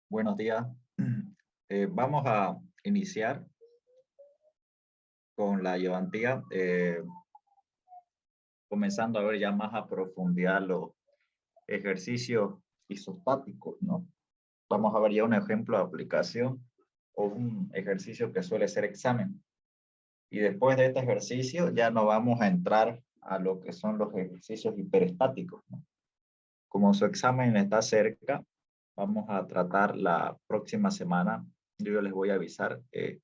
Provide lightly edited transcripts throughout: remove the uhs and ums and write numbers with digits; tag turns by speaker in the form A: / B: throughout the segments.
A: Buenos días. Vamos a iniciar con la ayudantía, comenzando a ver ya más a profundidad los ejercicios isostáticos, ¿no? Vamos a ver ya un ejemplo de aplicación o un ejercicio que suele ser examen. Y después de este ejercicio ya no vamos a entrar a lo que son los ejercicios hiperestáticos, ¿no? Como su examen está cerca, vamos a tratar la próxima semana. Yo les voy a avisar qué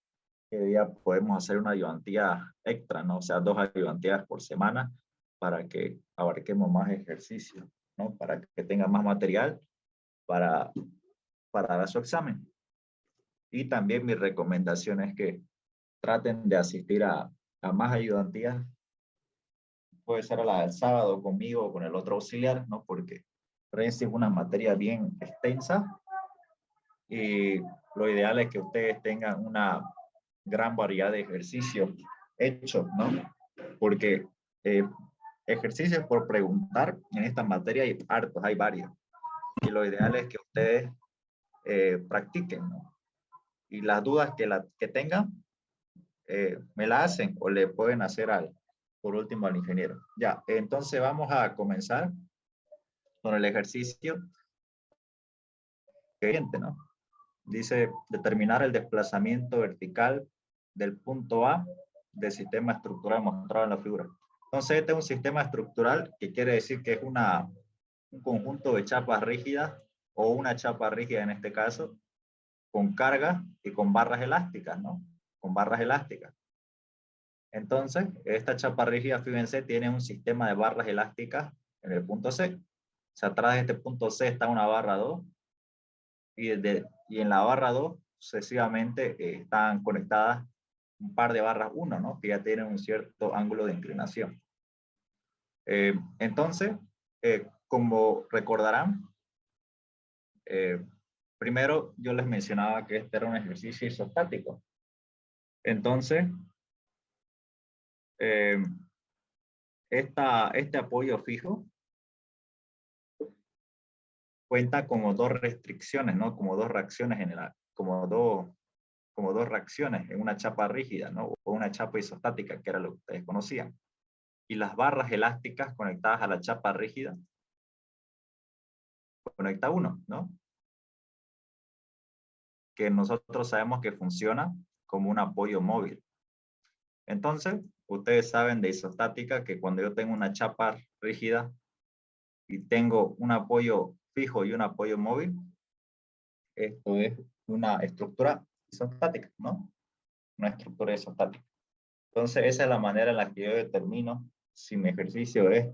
A: día podemos hacer una ayudantía extra, ¿no? O sea, 2 ayudantías por semana para que abarquemos más ejercicio, ¿no? Para que tengan más material para, para dar su examen. Y también mi recomendación es que traten de asistir a más ayudantías. Puede ser a la del sábado conmigo o con el otro auxiliar, ¿no? Porque Renzi es una materia bien extensa y lo ideal es que ustedes tengan una gran variedad de ejercicios hechos, ¿no? Porque eh, ejercicios por preguntar en esta materia hay hartos, hay varios. Y lo ideal es que ustedes practiquen, ¿no? Y las dudas que tengan, me la hacen o le pueden hacer por último al ingeniero. Ya, entonces vamos a comenzar con el ejercicio siguiente, ¿no? Dice, determinar el desplazamiento vertical del punto A del sistema estructural mostrado en la figura. Entonces, este es un sistema estructural que quiere decir que es un conjunto de chapas rígidas o una chapa rígida en este caso, con carga y con barras elásticas, ¿no? Con barras elásticas. Entonces, esta chapa rígida, fíjense, tiene un sistema de barras elásticas en el punto C. O sea, atrás de este punto C está una barra 2 y en la barra 2 sucesivamente están conectadas un par de barras 1, ¿no? Que ya tienen un cierto ángulo de inclinación. Entonces, como recordarán, primero yo les mencionaba que este era un ejercicio isostático. Entonces, eh, este apoyo fijo cuenta como dos restricciones, ¿no? Como dos reacciones como dos reacciones en una chapa rígida, ¿no? O una chapa isostática, que era lo que ustedes conocían. Y las barras elásticas conectadas a la chapa rígida conecta uno, ¿no? Que nosotros sabemos que funciona como un apoyo móvil. Entonces, ustedes saben de isostática que cuando yo tengo una chapa rígida y tengo un apoyo fijo y un apoyo móvil, esto es una estructura isostática, ¿no? Una estructura isostática. Entonces, esa es la manera en la que yo determino si mi ejercicio es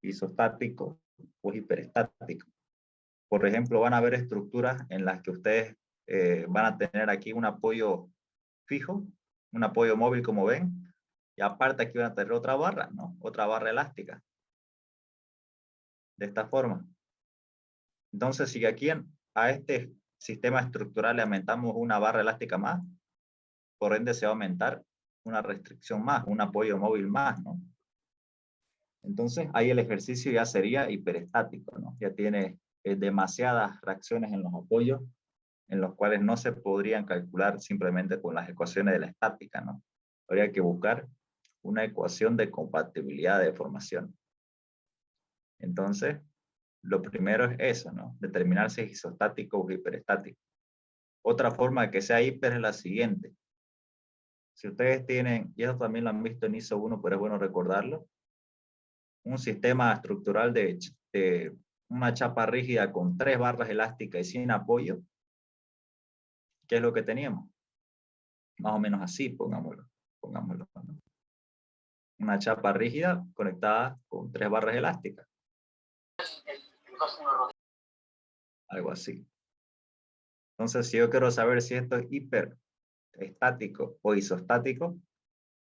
A: isostático o hiperestático. Por ejemplo, van a haber estructuras en las que ustedes van a tener aquí un apoyo fijo, un apoyo móvil como ven, y aparte aquí van a tener otra barra, ¿no? Otra barra elástica, de esta forma. Entonces, si aquí a este sistema estructural le aumentamos una barra elástica más, por ende se va a aumentar una restricción más, un apoyo móvil más, ¿no? Entonces, ahí el ejercicio ya sería hiperestático, ¿no? Ya tiene demasiadas reacciones en los apoyos, en los cuales no se podrían calcular simplemente con las ecuaciones de la estática, ¿no? Habría que buscar una ecuación de compatibilidad de deformación. Entonces, lo primero es eso, ¿no? Determinar si es isostático o hiperestático. Otra forma de que sea hiper es la siguiente. Si ustedes tienen, y eso también lo han visto en ISO 1, pero es bueno recordarlo, un sistema estructural de una chapa rígida con 3 barras elásticas y sin apoyo, ¿qué es lo que teníamos? Más o menos así, pongámoslo, ¿no? Una chapa rígida conectada con 3 barras elásticas. Algo así. Entonces, si yo quiero saber si esto es hiperestático o isostático,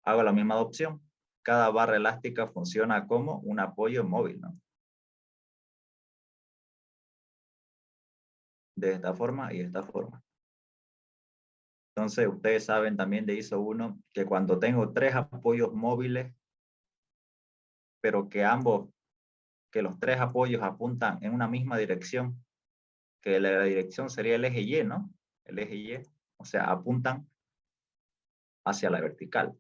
A: hago la misma opción. Cada barra elástica funciona como un apoyo móvil, ¿no? De esta forma y de esta forma. Entonces, ustedes saben también de ISO 1 que cuando tengo 3 apoyos móviles, pero que los 3 apoyos apuntan en una misma dirección, que la dirección sería el eje Y, ¿no? El eje Y, o sea, apuntan hacia la vertical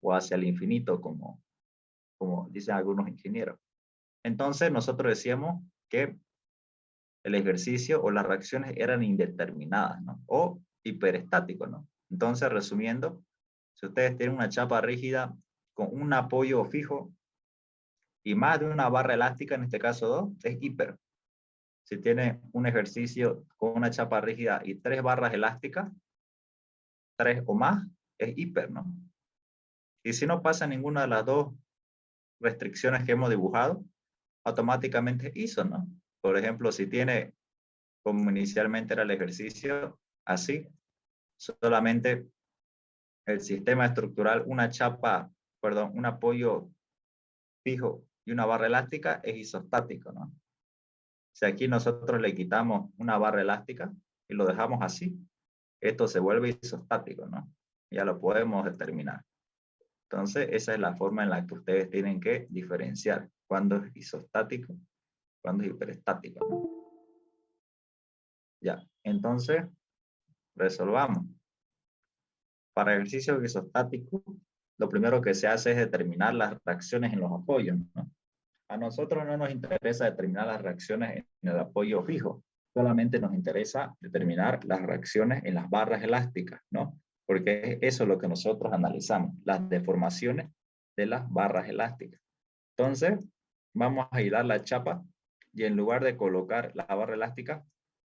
A: o hacia el infinito, como dicen algunos ingenieros. Entonces, nosotros decíamos que el ejercicio o las reacciones eran indeterminadas, ¿no? O hiperestáticos, ¿no? Entonces, resumiendo, si ustedes tienen una chapa rígida con un apoyo fijo y más de una barra elástica, en este caso 2, es hiper. Si tiene un ejercicio con una chapa rígida y 3 barras elásticas, 3 o más, es hiper, ¿no? Y si no pasa ninguna de las dos restricciones que hemos dibujado, automáticamente es ISO, ¿no? Por ejemplo, si tiene, como inicialmente era el ejercicio, así, solamente el sistema estructural, una chapa, perdón, un apoyo fijo y una barra elástica es isostático, ¿no? Si aquí nosotros le quitamos una barra elástica y lo dejamos así, esto se vuelve isostático, ¿no? Ya lo podemos determinar. Entonces, esa es la forma en la que ustedes tienen que diferenciar cuándo es isostático, cuándo es hiperestático, ¿no? Ya, entonces, resolvamos. Para ejercicios isostáticos, lo primero que se hace es determinar las reacciones en los apoyos, ¿no? A nosotros no nos interesa determinar las reacciones en el apoyo fijo, solamente nos interesa determinar las reacciones en las barras elásticas, ¿no? Porque eso es lo que nosotros analizamos, las deformaciones de las barras elásticas. Entonces, vamos a aislar la chapa y en lugar de colocar la barra elástica,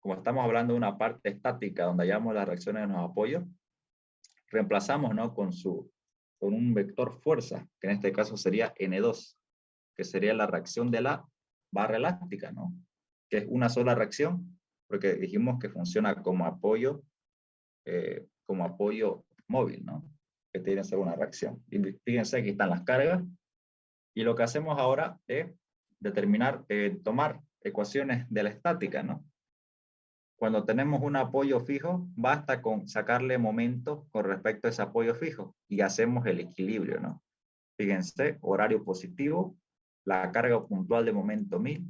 A: como estamos hablando de una parte estática donde hallamos las reacciones en los apoyos, reemplazamos, ¿no? Con un vector fuerza, que en este caso sería N2, que sería la reacción de la barra elástica, ¿no? Que es una sola reacción, porque dijimos que funciona como apoyo móvil, ¿no? Que tiene que ser una reacción. Y fíjense, aquí están las cargas, y lo que hacemos ahora es determinar, tomar ecuaciones de la estática, ¿no? Cuando tenemos un apoyo fijo, basta con sacarle momento con respecto a ese apoyo fijo y hacemos el equilibrio, ¿no? Fíjense, horario positivo, la carga puntual de momento 1000,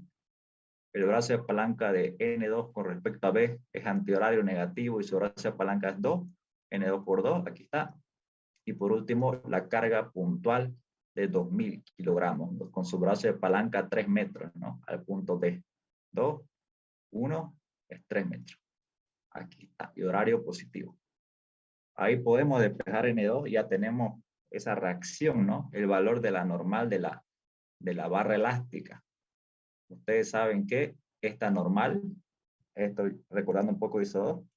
A: el brazo de palanca de N2 con respecto a B es antihorario negativo y su brazo de palanca es 2, N2 por 2, aquí está. Y por último, la carga puntual de 2000 kilogramos, con su brazo de palanca 3 metros, ¿no? Al punto D. 2, 1, es 3 metros. Aquí está, y horario positivo. Ahí podemos despejar N2, ya tenemos esa reacción, ¿no? El valor de la normal de la barra elástica. Ustedes saben que esta normal, estoy recordando un poco de ISO2,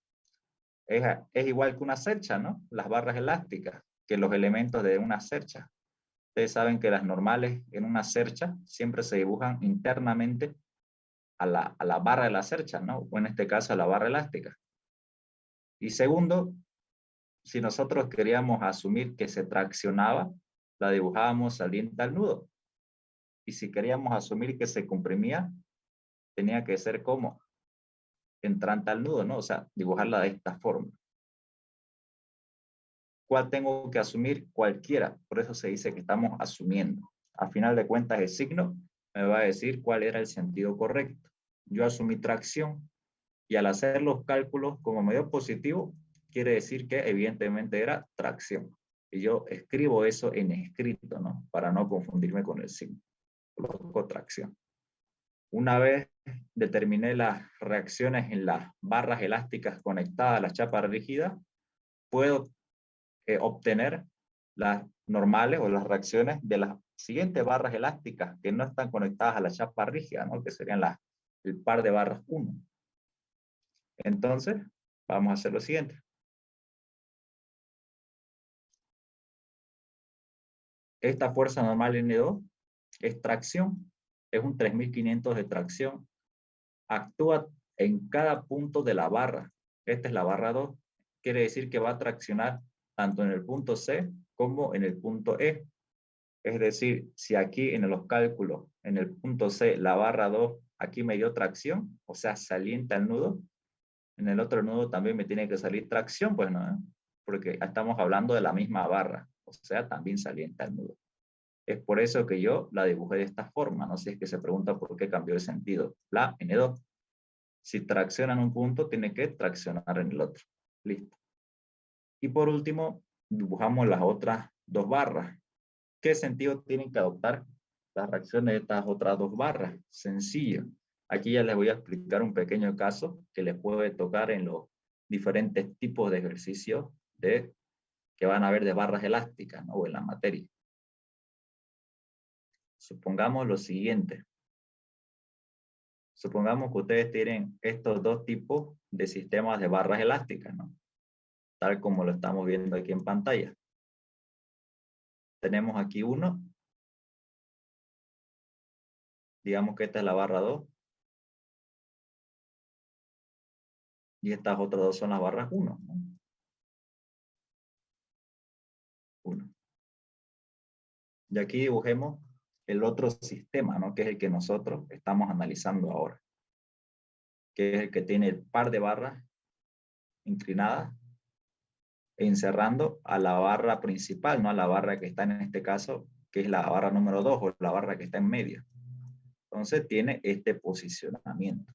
A: es igual que una cercha, ¿no? Las barras elásticas, que los elementos de una cercha. Ustedes saben que las normales en una cercha siempre se dibujan internamente a la barra de la cercha, ¿no? O en este caso a la barra elástica. Y segundo, si nosotros queríamos asumir que se traccionaba, la dibujábamos saliente al nudo. Y si queríamos asumir que se comprimía, tenía que ser como entrante al nudo, ¿no? O sea, dibujarla de esta forma. ¿Cuál tengo que asumir? Cualquiera. Por eso se dice que estamos asumiendo. A final de cuentas, el signo me va a decir cuál era el sentido correcto. Yo asumí tracción y al hacer los cálculos como medio positivo, quiere decir que evidentemente era tracción. Y yo escribo eso en escrito, ¿no? Para no confundirme con el signo. Coloco tracción. Una vez determiné las reacciones en las barras elásticas conectadas a la chapa rígida, puedo obtener las normales o las reacciones de las siguientes barras elásticas que no están conectadas a la chapa rígida, ¿no? Que serían el par de barras 1. Entonces, vamos a hacer lo siguiente. Esta fuerza normal N2 es tracción, es un 3500 de tracción. Actúa en cada punto de la barra. Esta es la barra 2. Quiere decir que va a traccionar tanto en el punto C como en el punto E. Es decir, si aquí en los cálculos, en el punto C, la barra 2, aquí me dio tracción, o sea, saliente al nudo, en el otro nudo también me tiene que salir tracción, pues no, porque estamos hablando de la misma barra, o sea, también saliente al nudo. Es por eso que yo la dibujé de esta forma. No sé si es que se pregunta por qué cambió el sentido. La N2. Si tracciona en un punto, tiene que traccionar en el otro. Listo. Y por último, dibujamos las otras dos barras. ¿Qué sentido tienen que adoptar las reacciones de estas otras dos barras? Sencillo. Aquí ya les voy a explicar un pequeño caso que les puede tocar en los diferentes tipos de ejercicios que van a ver de barras elásticas, ¿no? O en la materia. Supongamos lo siguiente. Supongamos que ustedes tienen estos dos tipos de sistemas de barras elásticas, ¿no? Tal como lo estamos viendo aquí en pantalla. Tenemos aquí uno. Digamos que esta es la barra 2. Y estas otras dos son las barras 1, ¿no? 1. Y aquí dibujemos el otro sistema, ¿no? Que es el que nosotros estamos analizando ahora. Que es el que tiene el par de barras inclinadas encerrando a la barra principal, ¿no? A la barra que está en este caso, que es la barra número 2 o la barra que está en medio. Entonces tiene este posicionamiento.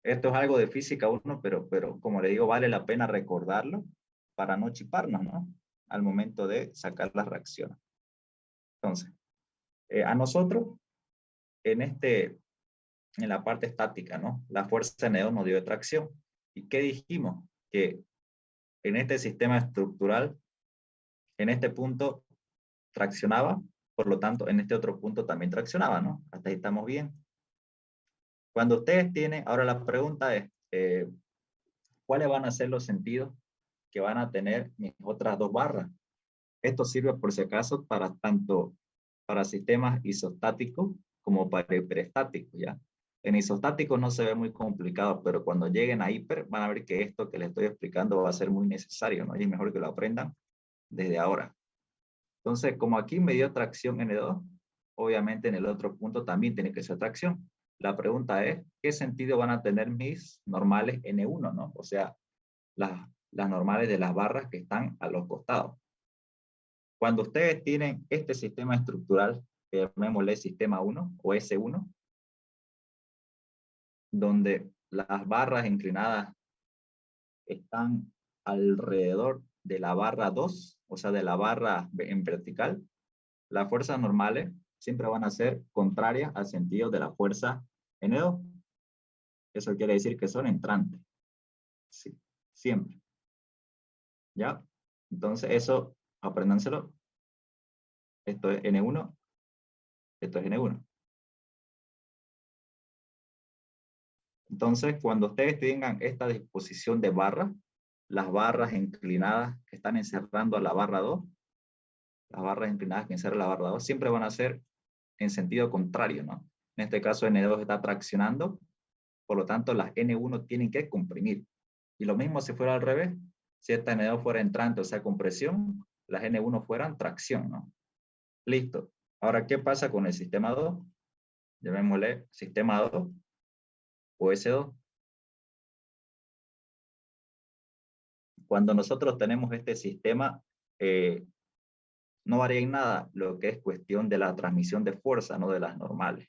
A: Esto es algo de física 1, pero como le digo, vale la pena recordarlo para no chiparnos, ¿no? Al momento de sacar las reacciones. Entonces, a nosotros, en la parte estática, ¿no? La fuerza N2 nos dio de tracción. ¿Y qué dijimos? Que en este sistema estructural, en este punto traccionaba, por lo tanto, en este otro punto también traccionaba, ¿no? Hasta ahí estamos bien. Cuando ustedes tienen, ahora la pregunta es, ¿cuáles van a ser los sentidos que van a tener mis otras dos barras? Esto sirve, por si acaso, para tanto para sistemas isostáticos como para hiperestáticos, ¿ya? En isostáticos no se ve muy complicado, pero cuando lleguen a hiper, van a ver que esto que les estoy explicando va a ser muy necesario, ¿no? Y es mejor que lo aprendan desde ahora. Entonces, como aquí me dio tracción N2, obviamente en el otro punto también tiene que ser tracción. La pregunta es, ¿qué sentido van a tener mis normales N1, ¿no? O sea, las normales de las barras que están a los costados. Cuando ustedes tienen este sistema estructural, llamémosle sistema 1 o S1, donde las barras inclinadas están alrededor de la barra 2, o sea, de la barra en vertical, las fuerzas normales siempre van a ser contrarias al sentido de la fuerza N2. Eso quiere decir que son entrantes. Sí, siempre. ¿Ya? Entonces eso, apréndanselo. Esto es N1, esto es N1. Entonces, cuando ustedes tengan esta disposición de barras, las barras inclinadas que están encerrando a la barra 2, las barras inclinadas que encierran la barra 2, siempre van a ser en sentido contrario, ¿no? En este caso, N2 está traccionando, por lo tanto, las N1 tienen que comprimir. Y lo mismo si fuera al revés, si esta N2 fuera entrante, o sea, compresión, las N1 fueran tracción, ¿no? Listo. Ahora, ¿qué pasa con el sistema 2? Llamémosle sistema 2 o S2. Cuando nosotros tenemos este sistema, no varía en nada lo que es cuestión de la transmisión de fuerza, no de las normales.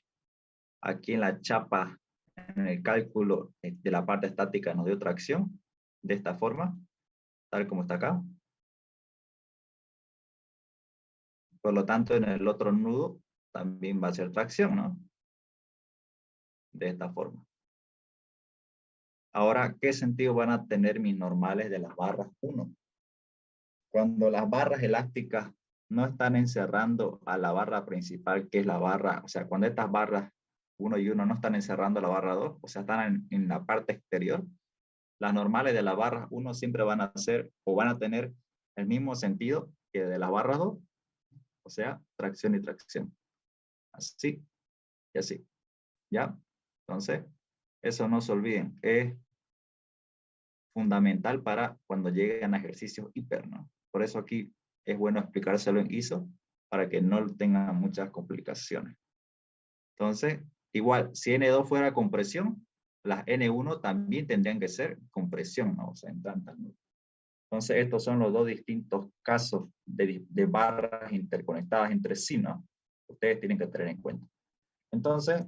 A: Aquí en la chapa, en el cálculo de la parte estática nos dio tracción de esta forma, tal como está acá. Por lo tanto, en el otro nudo también va a ser tracción, ¿no? De esta forma. Ahora, ¿qué sentido van a tener mis normales de las barras 1? Cuando las barras elásticas no están encerrando a la barra principal, que es la barra, o sea, cuando estas barras 1 y 1 no están encerrando la barra 2, o sea, están en la parte exterior, las normales de la barra 1 siempre van a ser o van a tener el mismo sentido que de la barra 2, o sea, tracción y tracción. Así y así. ¿Ya? Entonces, eso no se olviden. Es fundamental para cuando lleguen a ejercicios hiper, ¿no? Por eso aquí es bueno explicárselo en ISO para que no tengan muchas complicaciones. Entonces, igual, si N2 fuera compresión, las N1 también tendrían que ser compresión, ¿no? O sea, en tantas, ¿no? Entonces, estos son los dos distintos casos de barras interconectadas entre sí, ¿no? Ustedes tienen que tener en cuenta. Entonces,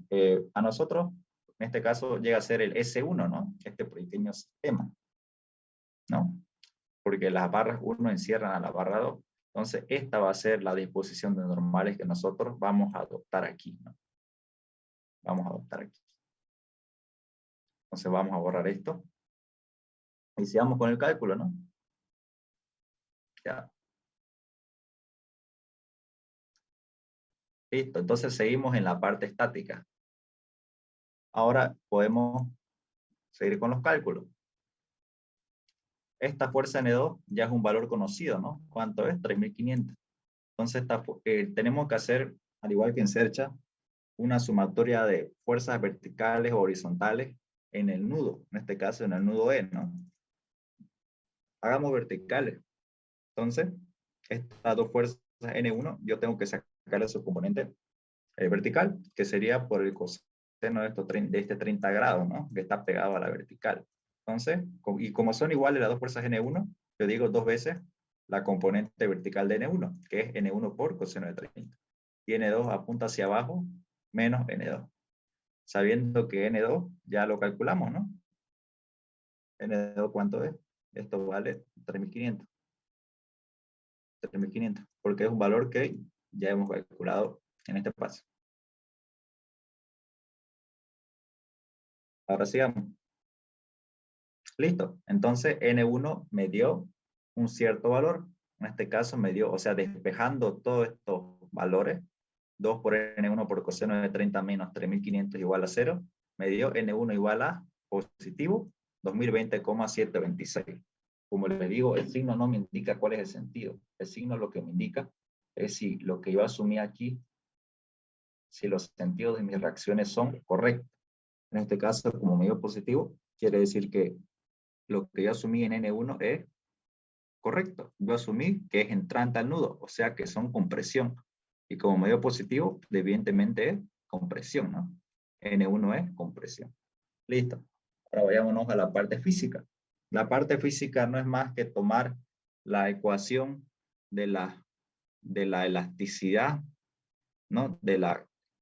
A: a nosotros, en este caso, llega a ser el S1, ¿no? Este pequeño sistema, ¿no? Porque las barras 1 encierran a la barra 2. Entonces, esta va a ser la disposición de normales que nosotros vamos a adoptar aquí, ¿no? Vamos a adoptar aquí. Entonces, vamos a borrar esto. Y sigamos con el cálculo, ¿no? Ya. Listo, entonces seguimos en la parte estática. Ahora podemos seguir con los cálculos. Esta fuerza N2 ya es un valor conocido, ¿no? ¿Cuánto es? 3.500. Entonces tenemos que hacer, al igual que en Sercha, una sumatoria de fuerzas verticales o horizontales en el nudo, en este caso en el nudo E, ¿no? Hagamos verticales. Entonces, estas dos fuerzas N1, yo tengo que sacarle su componente vertical, que sería por el coseno de este 30 grados, ¿no? Que está pegado a la vertical. Entonces, y como son iguales las dos fuerzas N1, yo digo dos veces la componente vertical de N1, que es N1 por coseno de 30. Y N2 apunta hacia abajo, menos N2. Sabiendo que N2 ya lo calculamos, ¿no? N2, ¿cuánto es? Esto vale 3.500. 3.500, porque es un valor que ya hemos calculado en este paso. Ahora sigamos. Listo. Entonces, N1 me dio un cierto valor. En este caso me dio, o sea, despejando todos estos valores, 2 por N1 por coseno de 30 menos 3.500 igual a 0, me dio N1 igual a positivo 2020,726. Como les digo, el signo no me indica cuál es el sentido. El signo lo que me indica es si lo que yo asumí aquí, si los sentidos de mis reacciones son correctos. En este caso, como me dio positivo, quiere decir que lo que yo asumí en N1 es correcto. Yo asumí que es entrante al nudo, o sea que son compresión. Y como me dio positivo, evidentemente es compresión, ¿no? N1 es compresión. Listo. Ahora vayámonos a la parte física. La parte física no es más que tomar la ecuación de la elasticidad, ¿no?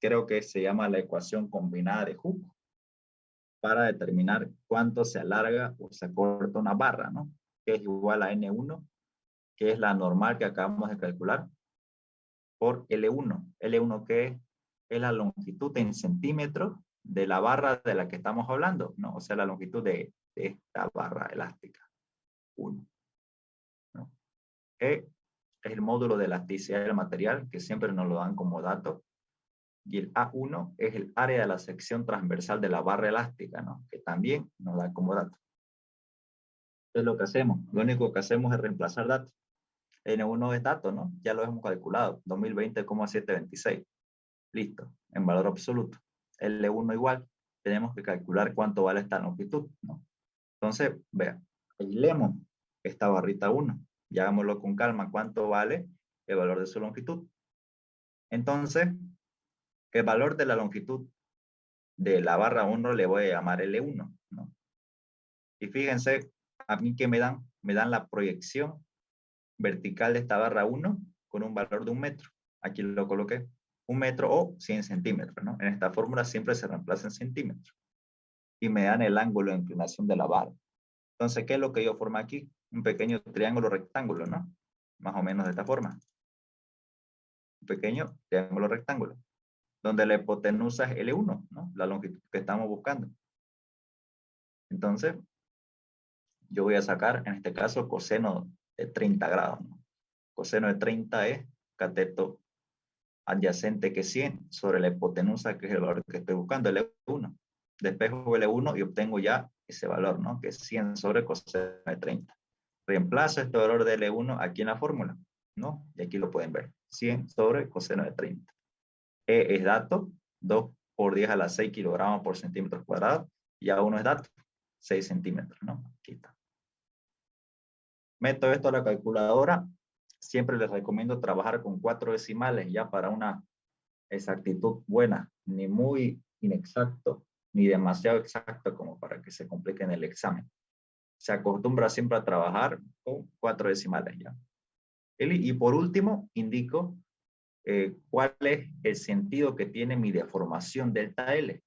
A: Creo que se llama la ecuación combinada de Hooke, para determinar cuánto se alarga o se acorta una barra, ¿no? Que es igual a N1, que es la normal que acabamos de calcular, por L1. L1 que es la longitud en centímetros de la barra de la que estamos hablando, ¿no? O sea, la longitud de esta barra elástica. 1. ¿No? E es el módulo de elasticidad del material, que siempre nos lo dan como dato. Y el A1 es el área de la sección transversal de la barra elástica, ¿no? Que también nos da como dato. ¿Qué es lo que hacemos? Lo único que hacemos es reemplazar datos. N1 es dato, ¿no? Ya lo hemos calculado, 2020,726. Listo, en valor absoluto. L1 igual, tenemos que calcular cuánto vale esta longitud, ¿no? Entonces, vean, aislemos esta barrita 1 y hagámoslo con calma, cuánto vale el valor de su longitud. Entonces, el valor de la longitud de la barra 1 le voy a llamar L1, ¿no? Y fíjense, a mí que me dan la proyección vertical de esta barra 1 con un valor de 1 metro. Aquí lo coloqué. 1 metro o 100 centímetros, ¿no? En esta fórmula siempre se reemplaza en centímetros. Y me dan el ángulo de inclinación de la barra. Entonces, ¿qué es lo que yo formo aquí? Un pequeño triángulo rectángulo, ¿no? Más o menos de esta forma. Un pequeño triángulo rectángulo. Donde la hipotenusa es L1, ¿no? La longitud que estamos buscando. Entonces, yo voy a sacar, en este caso, coseno de 30 grados, ¿no? Coseno de 30 es cateto adyacente que 100 sobre la hipotenusa, que es el valor que estoy buscando, L1. Despejo L1 y obtengo ya ese valor, ¿no? Que es 100 sobre coseno de 30. Reemplazo este valor de L1 aquí en la fórmula, ¿no? Y aquí lo pueden ver. 100 sobre coseno de 30. E es dato, 2 por 10 a la 6 kilogramos por centímetro cuadrado. Y A1 es dato, 6 centímetros, ¿no? Aquí está. Meto esto a la calculadora. Siempre les recomiendo trabajar con 4 decimales ya para una exactitud buena, ni muy inexacto, ni demasiado exacto como para que se complique en el examen. se acostumbra siempre a trabajar con 4 decimales ya. Y por último, indico cuál es el sentido que tiene mi deformación delta L,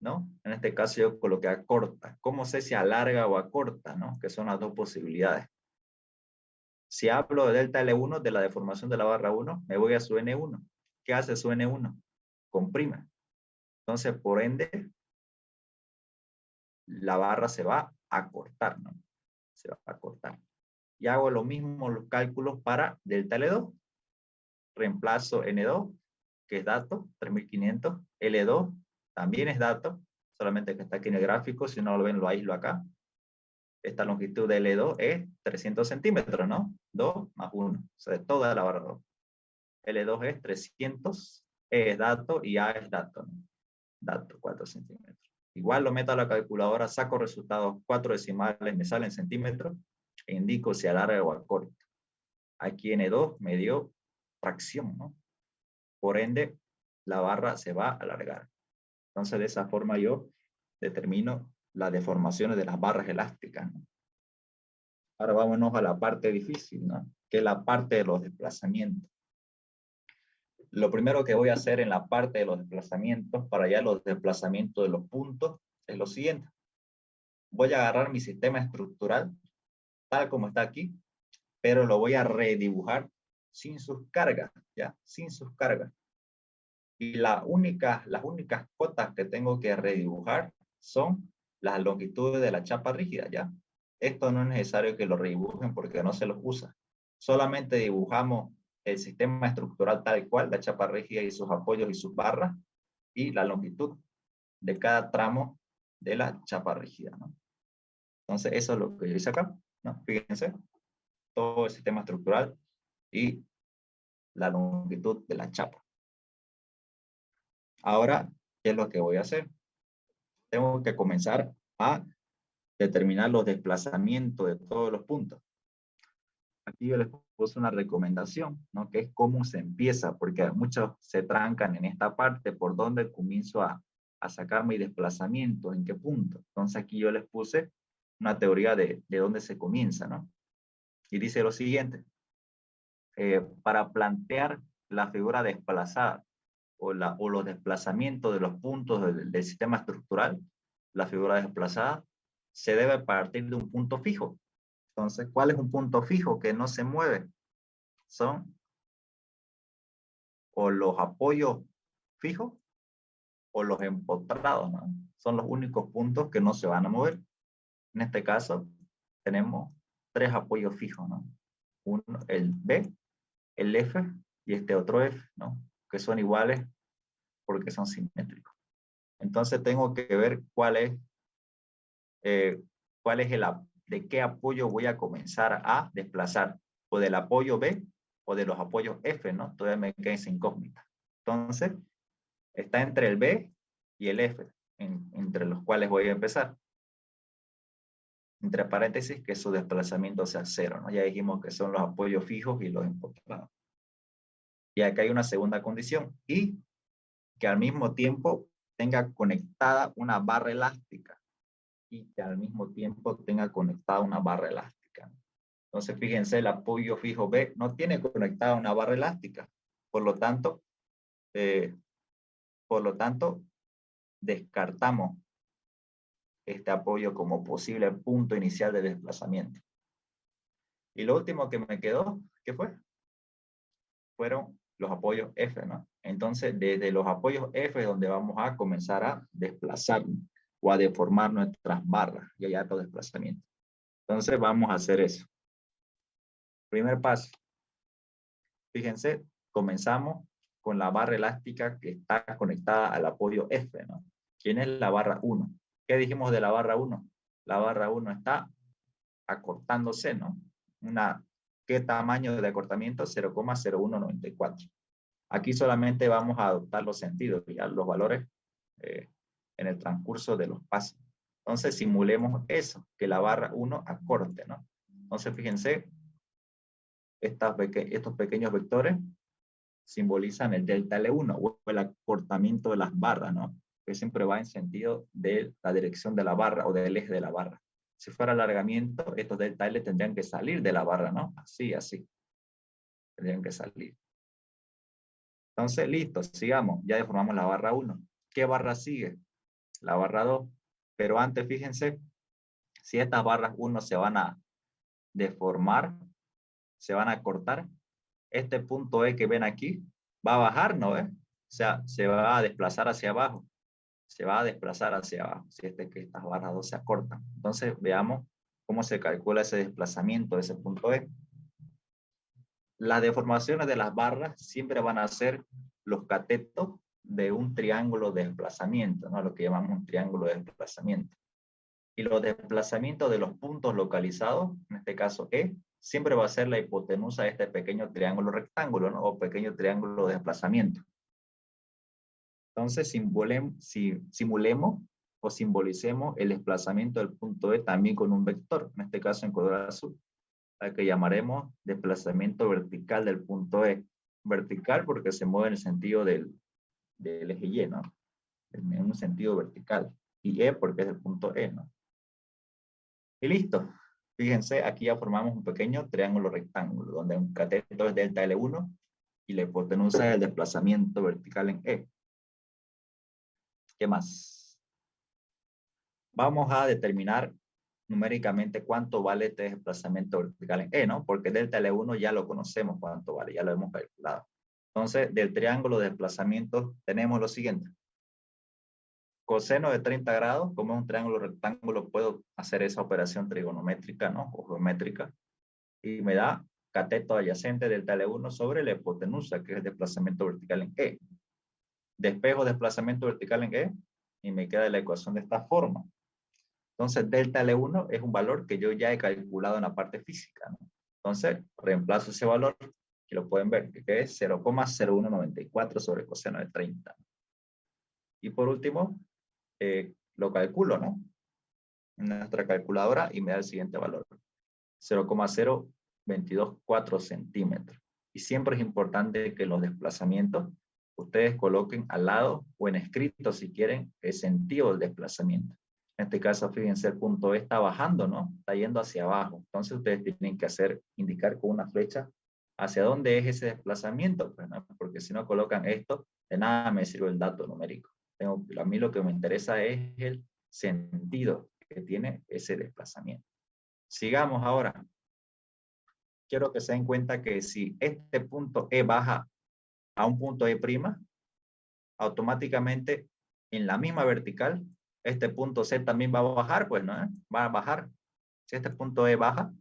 A: ¿no? En este caso yo coloqué acorta. ¿Cómo sé si alarga o acorta, ¿no? Que son las dos posibilidades. Si hablo de delta L1, de la deformación de la barra 1, me voy a su N1. ¿Qué hace su N1? Comprime. Entonces, por ende, la barra se va a cortar, ¿no? Se va a cortar. Y hago lo mismo los cálculos para delta L2. Reemplazo N2, que es dato, 3500. L2 también es dato, solamente que está aquí en el gráfico. Si no lo ven, lo aíslo acá. Esta longitud de L2 es 300 centímetros, ¿no? 2 más 1, o sea, de toda la barra 2. L2 es 300, E es dato y A es dato, ¿no? Dato, 4 centímetros. Igual lo meto a la calculadora, saco resultados 4 decimales, me salen centímetros, e indico si alarga o acorta. Aquí N2 me dio fracción, ¿no? Por ende, la barra se va a alargar. Entonces, de esa forma yo determino las deformaciones de las barras elásticas, ¿no? Ahora vámonos a la parte difícil, ¿no? Que es la parte de los desplazamientos. Lo primero que voy a hacer en la parte de los desplazamientos, para ya los desplazamientos de los puntos, es lo siguiente. Voy a agarrar mi sistema estructural, tal como está aquí, pero lo voy a redibujar sin sus cargas, ¿ya? Sin sus cargas. Y las únicas cotas que tengo que redibujar son las longitudes de la chapa rígida, ¿ya? Esto no es necesario que lo redibujen porque no se los usa. Solamente dibujamos el sistema estructural tal cual, la chapa rígida y sus apoyos y sus barras, y la longitud de cada tramo de la chapa rígida, ¿no? Entonces, eso es lo que yo hice acá, ¿no? Fíjense, todo el sistema estructural y la longitud de la chapa. Ahora, ¿qué es lo que voy a hacer? Tengo que comenzar a determinar los desplazamientos de todos los puntos. Aquí yo les puse una recomendación, ¿no? Que es cómo se empieza, porque muchos se trancan en esta parte, por dónde comienzo a sacar mi desplazamiento, en qué punto. Entonces aquí yo les puse una teoría de dónde se comienza, ¿no? Y dice lo siguiente, para plantear la figura desplazada o los desplazamientos de los puntos del sistema estructural, la figura desplazada, se debe partir de un punto fijo. Entonces, ¿cuál es un punto fijo que no se mueve? Son o los apoyos fijos o los empotrados, ¿no? Son los únicos puntos que no se van a mover. En este caso, tenemos 3 apoyos fijos, ¿no? Uno, el B, el F y este otro F, ¿no? Que son iguales porque son simétricos. Entonces tengo que ver cuál es de qué apoyo voy a comenzar a desplazar, o del apoyo B o de los apoyos F, ¿no? Todavía me queda esa incógnita. Entonces, está entre el B y el F, entre los cuales voy a empezar. Entre paréntesis, que su desplazamiento sea 0, ¿no? Ya dijimos que son los apoyos fijos y los empotrados. Y acá hay una segunda condición, y que al mismo tiempo tenga conectada una barra elástica. Y que al mismo tiempo tenga conectada una barra elástica. Entonces, fíjense, el apoyo fijo B no tiene conectada una barra elástica. Por lo tanto, descartamos este apoyo como posible punto inicial de desplazamiento. Y lo último que me quedó, ¿qué fue? Fueron los apoyos F, ¿no? Entonces, desde los apoyos F es donde vamos a comenzar a desplazar o a deformar nuestras barras y hay alto desplazamiento. Entonces, vamos a hacer eso. Primer paso. Fíjense, comenzamos con la barra elástica que está conectada al apoyo F, ¿no? ¿Quién es la barra 1? ¿Qué dijimos de la barra 1? La barra 1 está acortándose, ¿no? ¿Qué tamaño de acortamiento? 0,0194. Aquí solamente vamos a adoptar los sentidos, ya los valores en el transcurso de los pasos. Entonces simulemos eso, que la barra 1 acorte, ¿no? Entonces fíjense, estos pequeños vectores simbolizan el delta L1 o el acortamiento de las barras, ¿no? Que siempre va en sentido de la dirección de la barra o del eje de la barra. Si fuera alargamiento, estos delta L tendrían que salir de la barra, ¿no? Así, así. Tendrían que salir. Entonces, listo, sigamos. Ya deformamos la barra 1. ¿Qué barra sigue? La barra 2. Pero antes, fíjense, si estas barras 1 se van a deformar, se van a cortar, este punto E que ven aquí va a bajar, ¿no? O sea, se va a desplazar hacia abajo. Se va a desplazar hacia abajo, si que estas barras 2 se acortan. Entonces, veamos cómo se calcula ese desplazamiento de ese punto E. Las deformaciones de las barras siempre van a ser los catetos de un triángulo de desplazamiento, ¿no? Lo que llamamos un triángulo de desplazamiento. Y los desplazamientos de los puntos localizados, en este caso E, siempre va a ser la hipotenusa de este pequeño triángulo rectángulo, ¿no? O pequeño triángulo de desplazamiento. Entonces, simulemos o simbolicemos el desplazamiento del punto E también con un vector, en este caso en color azul, al que llamaremos desplazamiento vertical del punto E. Vertical porque se mueve en el sentido del eje Y, ¿no? En un sentido vertical. Y E porque es el punto E, ¿no? Y listo. Fíjense, aquí ya formamos un pequeño triángulo rectángulo, donde un cateto es delta L1 y la hipotenusa es el desplazamiento vertical en E. ¿Qué más? Vamos a determinar numéricamente cuánto vale este desplazamiento vertical en E, ¿no? Porque delta L1 ya lo conocemos cuánto vale, ya lo hemos calculado. Entonces, del triángulo de desplazamiento tenemos lo siguiente. Coseno de 30 grados, como es un triángulo rectángulo, puedo hacer esa operación trigonométrica, ¿no? O geométrica. Y me da cateto adyacente delta L1 sobre la hipotenusa, que es el desplazamiento vertical en E. Despejo desplazamiento vertical en E y me queda la ecuación de esta forma. Entonces, delta L1 es un valor que yo ya he calculado en la parte física, ¿no? Entonces, reemplazo ese valor, que lo pueden ver, que es 0,0194 sobre coseno de 30. Y por último, lo calculo, ¿no? En nuestra calculadora y me da el siguiente valor. 0,0224 centímetros. Y siempre es importante que los desplazamientos ustedes coloquen al lado o en escrito, si quieren, el sentido del desplazamiento. En este caso, fíjense, el punto E está bajando, ¿no? Está yendo hacia abajo. Entonces, ustedes tienen que indicar con una flecha hacia dónde es ese desplazamiento, pues, ¿no? Porque si no colocan esto, de nada me sirve el dato numérico. A mí lo que me interesa es el sentido que tiene ese desplazamiento. Sigamos ahora. Quiero que se den cuenta que si este punto E baja a un punto E', automáticamente en la misma vertical, este punto C también va a bajar, pues, ¿no? Va a bajar. Si este punto E baja,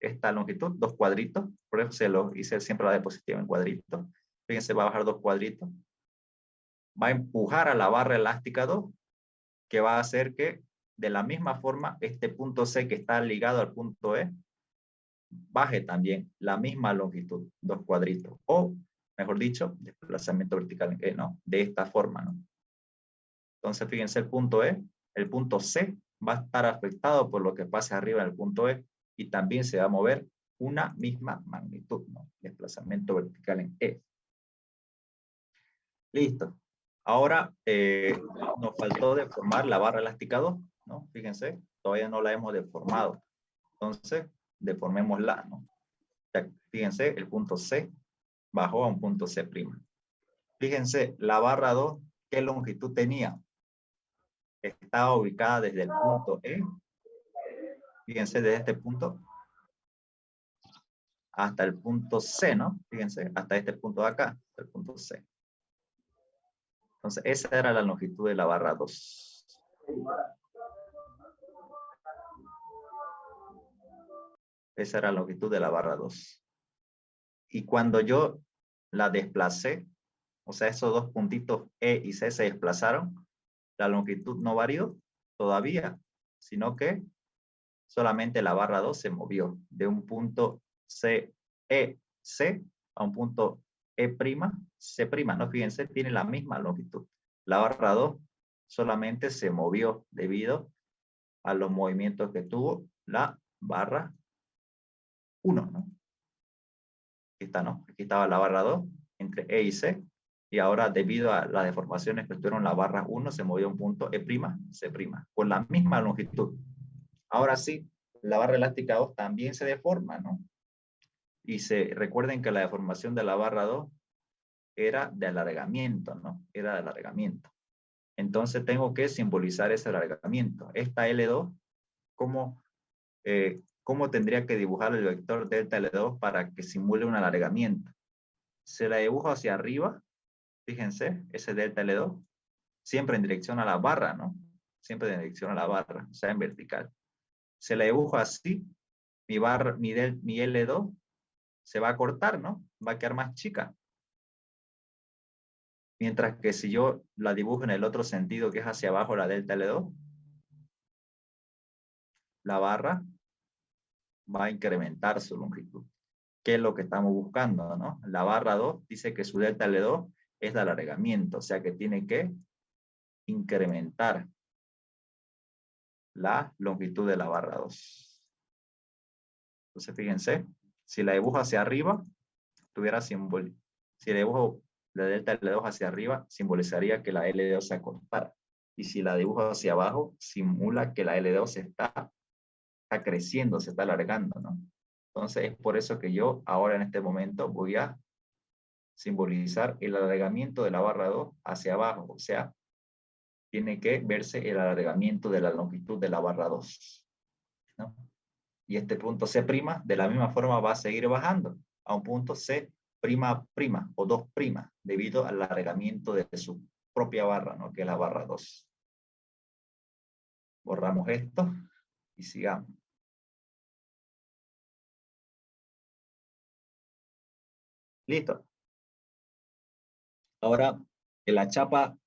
A: esta longitud, 2 cuadritos, por eso se lo hice siempre la diapositiva en cuadritos. Fíjense, va a bajar 2 cuadritos. Va a empujar a la barra elástica 2, que va a hacer que de la misma forma este punto C que está ligado al punto E, baje también la misma longitud, 2 cuadritos. O, mejor dicho, desplazamiento vertical en E, ¿no? De esta forma, ¿no? Entonces, fíjense, el punto E, el punto C va a estar afectado por lo que pase arriba en el punto E y también se va a mover una misma magnitud, ¿no? Desplazamiento vertical en E. Listo. Ahora nos faltó deformar la barra elástica 2, ¿no? Fíjense, todavía no la hemos deformado. Entonces, deformémosla, ¿no? Fíjense, el punto C bajó a un punto C'. Fíjense, la barra 2, ¿qué longitud tenía? Estaba ubicada desde el punto E. Fíjense, desde este punto hasta el punto C, ¿no? Fíjense, hasta este punto de acá, el punto C. Entonces, esa era la longitud de la barra 2. Esa era la longitud de la barra 2. Y cuando yo la desplacé, o sea, esos dos puntitos E y C se desplazaron, la longitud no varió todavía, sino que solamente la barra 2 se movió de un punto C, E, C a un punto E', C', ¿no? Fíjense, tiene la misma longitud. La barra 2 solamente se movió debido a los movimientos que tuvo la barra 1, ¿no? Aquí está, ¿no? Aquí estaba la barra 2 entre E y C, y ahora debido a las deformaciones que tuvieron la barra 1, se movió un punto E', C', con la misma longitud. Ahora sí, la barra elástica 2 también se deforma, ¿no? Y recuerden que la deformación de la barra 2 era de alargamiento, ¿no? Era de alargamiento. Entonces tengo que simbolizar ese alargamiento. Esta L2, ¿cómo tendría que dibujar el vector delta L2 para que simule un alargamiento? Se la dibujo hacia arriba, fíjense, ese delta L2, siempre en dirección a la barra, ¿no? Siempre en dirección a la barra, o sea, en vertical. Se la dibujo así, mi L2 se va a cortar, ¿no? Va a quedar más chica. Mientras que si yo la dibujo en el otro sentido, que es hacia abajo, la delta L2, la barra va a incrementar su longitud. ¿Qué es lo que estamos buscando, no? La barra 2 dice que su delta L2 es de alargamiento, o sea que tiene que incrementar la longitud de la barra 2. Entonces, fíjense, si la dibujo hacia arriba, tuviera símbolo. Si la dibujo la delta L2 hacia arriba, simbolizaría que la L2 se acortara. Y si la dibujo hacia abajo, simula que la L2 está creciendo, se está alargando, ¿no? Entonces, es por eso que yo ahora en este momento voy a simbolizar el alargamiento de la barra 2 hacia abajo, o sea, tiene que verse el alargamiento de la longitud de la barra 2, ¿no? Y este punto C' de la misma forma va a seguir bajando a un punto C' o 2', debido al alargamiento de su propia barra, ¿no? Que es la barra 2. Borramos esto y sigamos. Listo. Ahora, la chapa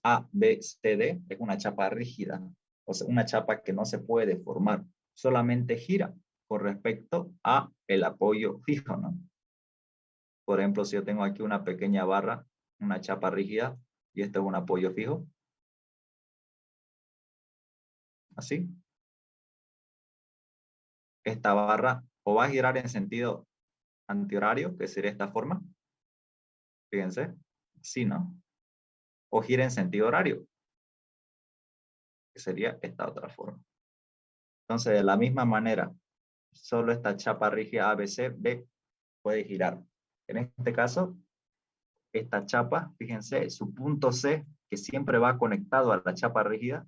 A: ABCD es una chapa rígida, o sea, una chapa que no se puede deformar, solamente gira con respecto a el apoyo fijo, ¿no? Por ejemplo, si yo tengo aquí una pequeña barra, una chapa rígida, y esto es un apoyo fijo, así, esta barra o va a girar en sentido antihorario, que sería esta forma, fíjense, así, ¿no? O gira en sentido horario, que sería esta otra forma. Entonces, de la misma manera, solo esta chapa rígida ABCD puede girar. En este caso, esta chapa, fíjense, su punto C, que siempre va conectado a la chapa rígida,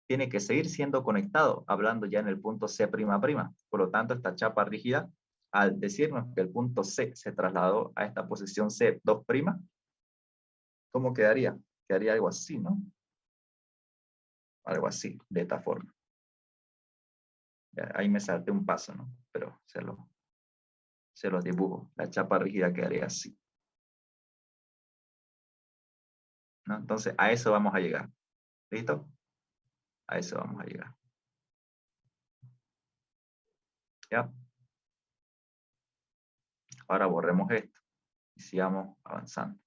A: tiene que seguir siendo conectado, hablando ya en el punto C''. Por lo tanto, esta chapa rígida, al decirnos que el punto C se trasladó a esta posición C2', ¿cómo quedaría? Quedaría algo así, ¿no? Algo así, de esta forma. Ya, ahí me salté un paso, ¿no? Pero se lo dibujo. La chapa rígida quedaría así, ¿no? Entonces, a eso vamos a llegar. ¿Listo? A eso vamos a llegar. ¿Ya? Ahora borremos esto y sigamos avanzando.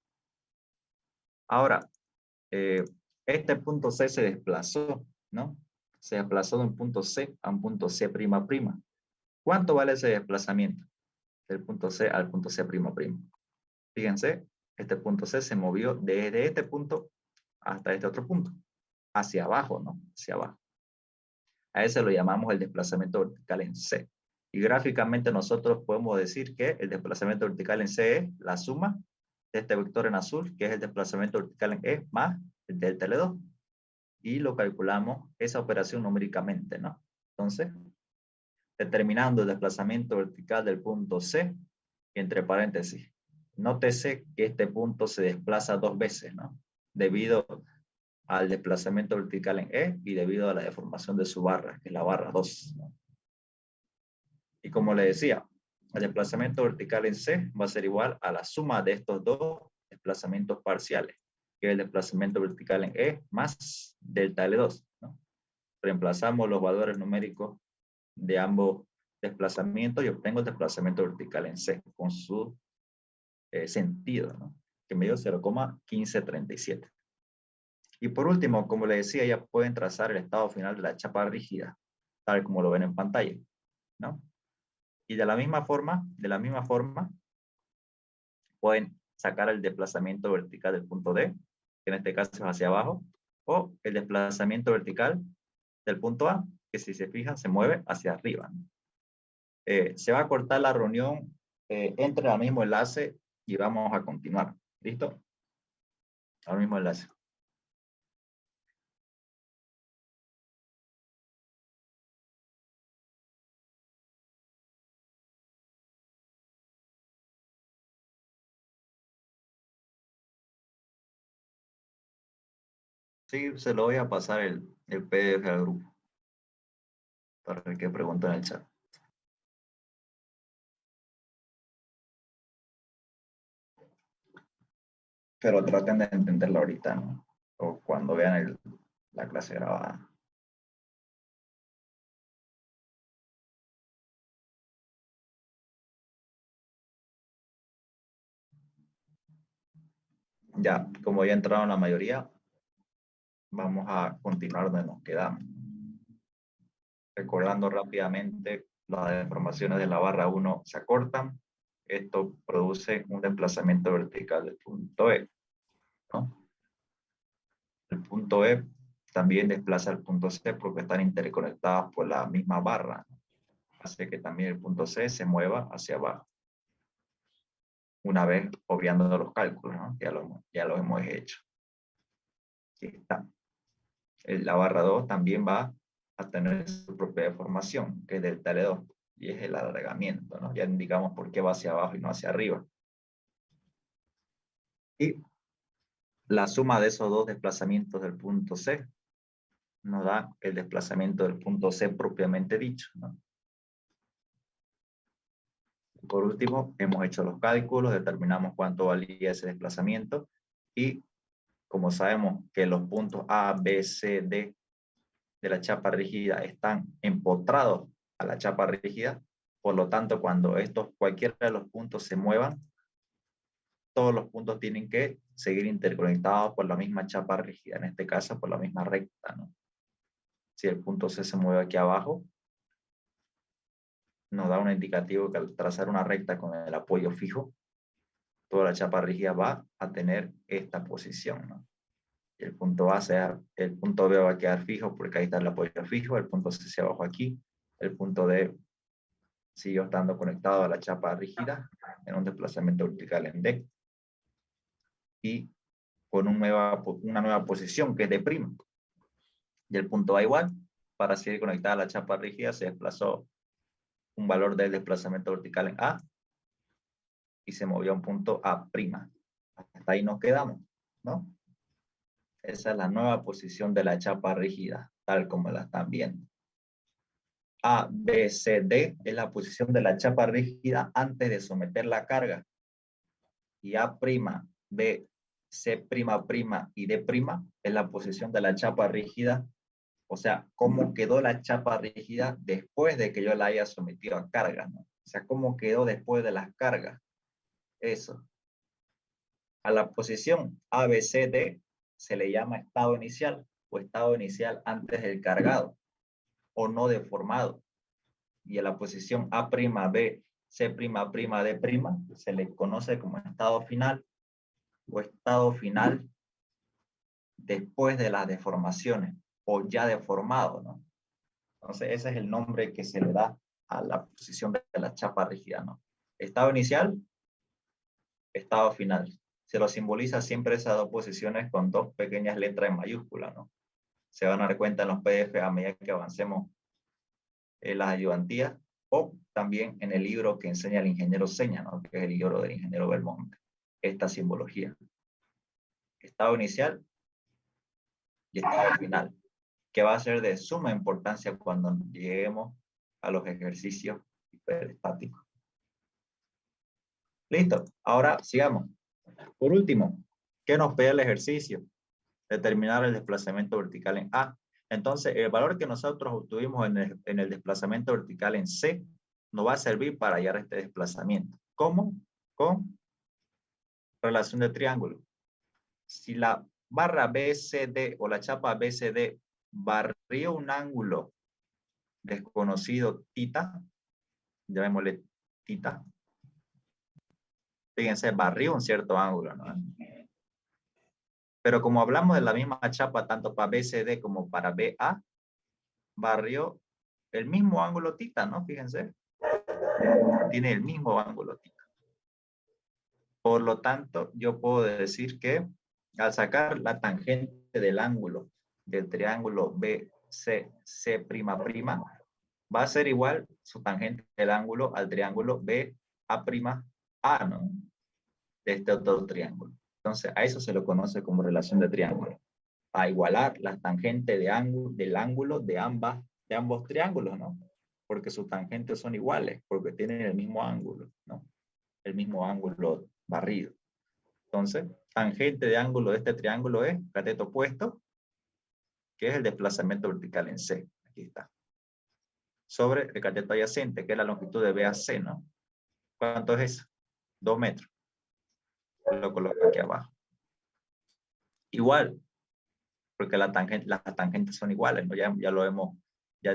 A: Ahora, este punto C se desplazó, ¿no? Se desplazó de un punto C a un punto C''. ¿Cuánto vale ese desplazamiento? Del punto C al punto C''. Fíjense, este punto C se movió desde este punto hasta este otro punto, hacia abajo, ¿no? Hacia abajo. A ese lo llamamos el desplazamiento vertical en C. Y gráficamente nosotros podemos decir que el desplazamiento vertical en C es la suma de este vector en azul, que es el desplazamiento vertical en E, más el delta L2. Y lo calculamos esa operación numéricamente, ¿no? Entonces, determinando el desplazamiento vertical del punto C, entre paréntesis, nótese que este punto se desplaza dos veces, ¿no? Debido al desplazamiento vertical en E y debido a la deformación de su barra, que es la barra 2, ¿no? Y como le decía, el desplazamiento vertical en C va a ser igual a la suma de estos dos desplazamientos parciales, que es el desplazamiento vertical en E más delta L2, ¿no? Reemplazamos los valores numéricos de ambos desplazamientos y obtengo el desplazamiento vertical en C con su sentido, ¿no? Que me dio 0,1537. Y por último, como le decía, ya pueden trazar el estado final de la chapa rígida, tal como lo ven en pantalla, ¿no? Y de la misma forma, pueden sacar el desplazamiento vertical del punto D, que en este caso es hacia abajo, o el desplazamiento vertical del punto A, que si se fijan se mueve hacia arriba, ¿no? Se va a cortar la reunión, entre al mismo enlace y vamos a continuar. ¿Listo? Al mismo enlace. Sí, se lo voy a pasar el PDF al grupo para el que pregunte en el chat. Pero traten de entenderlo ahorita, ¿no? O cuando vean la clase grabada. Ya, como ya entraron la mayoría, vamos a continuar donde nos quedamos. Recordando rápidamente, las deformaciones de la barra 1 se acortan. Esto produce un desplazamiento vertical del punto E, ¿no? El punto E también desplaza el punto C porque están interconectados por la misma barra, ¿no? Hace que también el punto C se mueva hacia abajo. Una vez obviando los cálculos, ¿no? Ya lo hemos hecho. Aquí está. La barra 2 también va a tener su propia deformación, que es delta L2, y es el alargamiento, ¿no? Ya indicamos por qué va hacia abajo y no hacia arriba. Y la suma de esos dos desplazamientos del punto C nos da el desplazamiento del punto C propiamente dicho, ¿no? Por último, hemos hecho los cálculos, determinamos cuánto valía ese desplazamiento y como sabemos que los puntos A, B, C, D de la chapa rígida están empotrados a la chapa rígida, por lo tanto, cuando cualquiera de los puntos se muevan, todos los puntos tienen que seguir interconectados por la misma chapa rígida, en este caso por la misma recta, ¿no? Si el punto C se mueve aquí abajo, nos da un indicativo que al trazar una recta con el apoyo fijo, toda la chapa rígida va a tener esta posición, ¿no? El punto el punto B va a quedar fijo porque ahí está el apoyo fijo, el punto C se abajo aquí, el punto D siguió estando conectado a la chapa rígida en un desplazamiento vertical en D y con una nueva posición que es D'. Y el punto A igual, para seguir conectada a la chapa rígida se desplazó un valor del desplazamiento vertical en A y se movió a un punto A'. Hasta ahí nos quedamos, ¿no? Esa es la nueva posición de la chapa rígida, tal como la están viendo. A, B, C, D es la posición de la chapa rígida antes de someter la carga. Y A', B, C', y D' es la posición de la chapa rígida. O sea, cómo quedó la chapa rígida después de que yo la haya sometido a carga, ¿no? O sea, cómo quedó después de las cargas. Eso. A la posición A, B, C, D se le llama estado inicial o estado inicial antes del cargado o no deformado. Y a la posición A', B, C', D' se le conoce como estado final o estado final después de las deformaciones o ya deformado, ¿no? Entonces ese es el nombre que se le da a la posición de la chapa rígida, ¿no? Estado inicial, estado final. Se lo simboliza siempre esas dos posiciones con dos pequeñas letras en mayúscula, ¿no? Se van a dar cuenta en los PDF a medida que avancemos en las ayudantías o también en el libro que enseña el ingeniero Seña, ¿no? Que es el libro del ingeniero Belmonte. Esta simbología. Estado inicial y estado final, que va a ser de suma importancia cuando lleguemos a los ejercicios hiperestáticos. Listo, ahora sigamos. Por último, ¿qué nos pide el ejercicio? Determinar el desplazamiento vertical en A. Entonces, el valor que nosotros obtuvimos en el desplazamiento vertical en C nos va a servir para hallar este desplazamiento. ¿Cómo? Con relación de triángulo. Si la barra BCD o la chapa BCD barrió un ángulo desconocido θ, llamémosle θ. Fíjense, barrió un cierto ángulo, ¿no? Pero como hablamos de la misma chapa tanto para BCD como para BA, barrió el mismo ángulo θ, ¿no? Fíjense. Tiene el mismo ángulo θ. Por lo tanto, yo puedo decir que al sacar la tangente del ángulo del triángulo BCC', va a ser igual su tangente del ángulo al triángulo BA'A, ¿no? De este otro triángulo. Entonces, a eso se lo conoce como relación de triángulo. A igualar la tangente del ángulo de ambos triángulos, ¿no? Porque sus tangentes son iguales, porque tienen el mismo ángulo, ¿no? El mismo ángulo barrido. Entonces, tangente de ángulo de este triángulo es cateto opuesto, que es el desplazamiento vertical en C. Aquí está. Sobre el cateto adyacente, que es la longitud de BAC, ¿no? ¿Cuánto es eso? 2 metros. Lo coloco aquí abajo. Igual, porque las tangentes son iguales, ¿no? Ya lo hemos, ya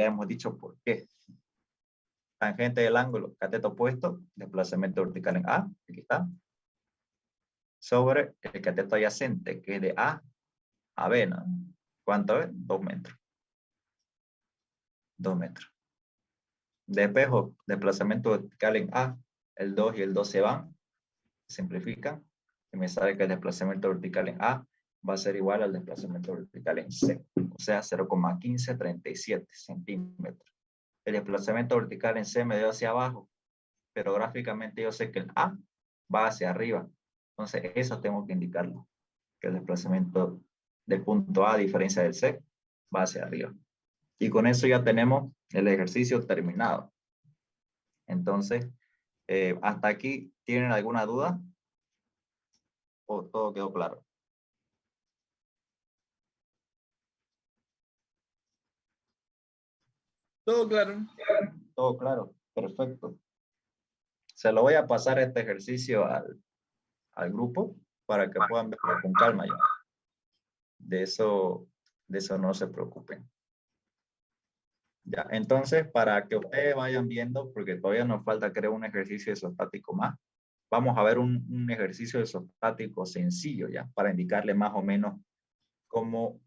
A: hemos dicho por qué. Tangente del ángulo, cateto opuesto, desplazamiento vertical en A, aquí está. Sobre el cateto adyacente, que es de A a B, ¿no? ¿Cuánto es? 2 metros. 2 metros. Despejo, desplazamiento vertical en A, el 2 y el 2 se van, simplifican, y me sale que el desplazamiento vertical en A va a ser igual al desplazamiento vertical en C, o sea, 0,1537 centímetros. El desplazamiento vertical en C me dio hacia abajo, pero gráficamente yo sé que el A va hacia arriba. Entonces, eso tengo que indicarlo, que el desplazamiento del punto A, a diferencia del C, va hacia arriba. Y con eso ya tenemos el ejercicio terminado. Entonces, ¿hasta aquí tienen alguna duda? ¿O todo quedó claro?
B: Todo claro.
A: Todo claro, perfecto. Se lo voy a pasar este ejercicio al grupo para que puedan verlo con calma ya. De eso no se preocupen. Ya, entonces, para que ustedes vayan viendo, porque todavía nos falta, creo, un ejercicio isostático más, vamos a ver un ejercicio isostático sencillo ya, para indicarle más o menos cómo,